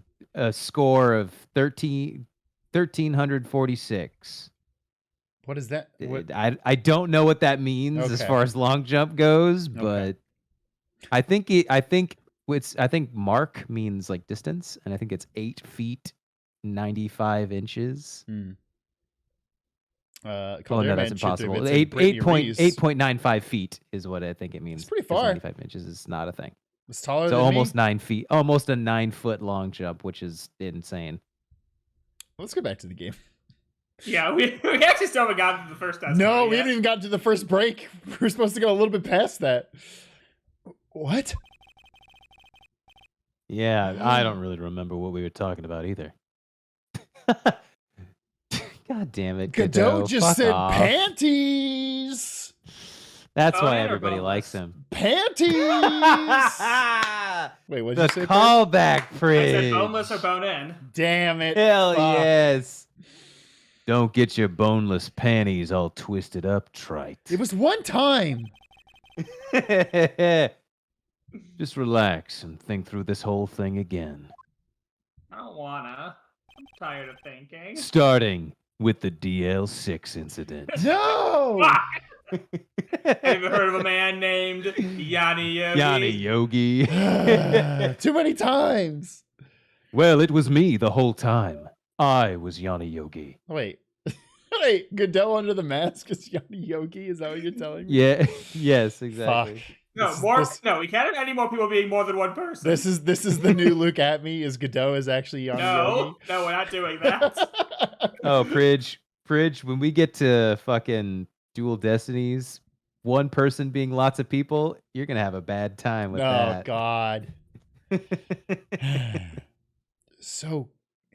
score of 1346. What is that? What? I don't know what that means as Okay. far as long jump goes, but I think I think mark means like distance, and I think it's 8 feet 95 inches. Caldera Oh no, that's Man shoots impossible. bits at Brittany Reese. 8.95 feet is what I think it means. It's pretty 'cause far. 95 inches is not a thing. It's taller So than almost me. 9 feet, almost a 9-foot long jump, which is insane. Let's go back to the game. Yeah, we actually still haven't gotten to the first test. No, yet. we haven't even gotten to the first break. We're supposed to go a little bit past that. What? Yeah, I don't really remember what we were talking about either. God damn it, Godot Godot. just Fuck said off. panties. That's Oh, why yeah, everybody boneless. likes him. Panties. Wait, what did The you say? Fred? callback, I Fridge. said boneless or bone in. Damn it. Hell Fuck. yes. Don't get your boneless panties all twisted up, trite. It was one time. Just relax and think through this whole thing again. I don't wanna. I'm tired of thinking. Starting with the DL6 incident. No. Fuck! Have you heard of a man named Yanni Yogi? Yanni Yogi. Too many times. Well, it was me the whole time. I was Yanni Yogi. Wait. Wait, Godot under the mask is Yanni Yogi? Is that what you're telling me? Yeah. Yes, exactly. Fuck. No, no, we can't have any more people being more than one person. This is the new look at me. Is Godot is actually Yanni Yogi? No, we're not doing that. Oh, Fridge, when we get to fucking Dual Destinies, one person being lots of people, you're going to have a bad time with Oh that. God. So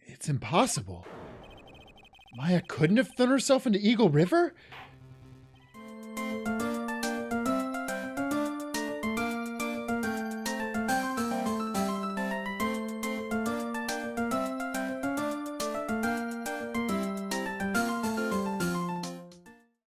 it's impossible. Maya couldn't have thrown herself into Eagle River?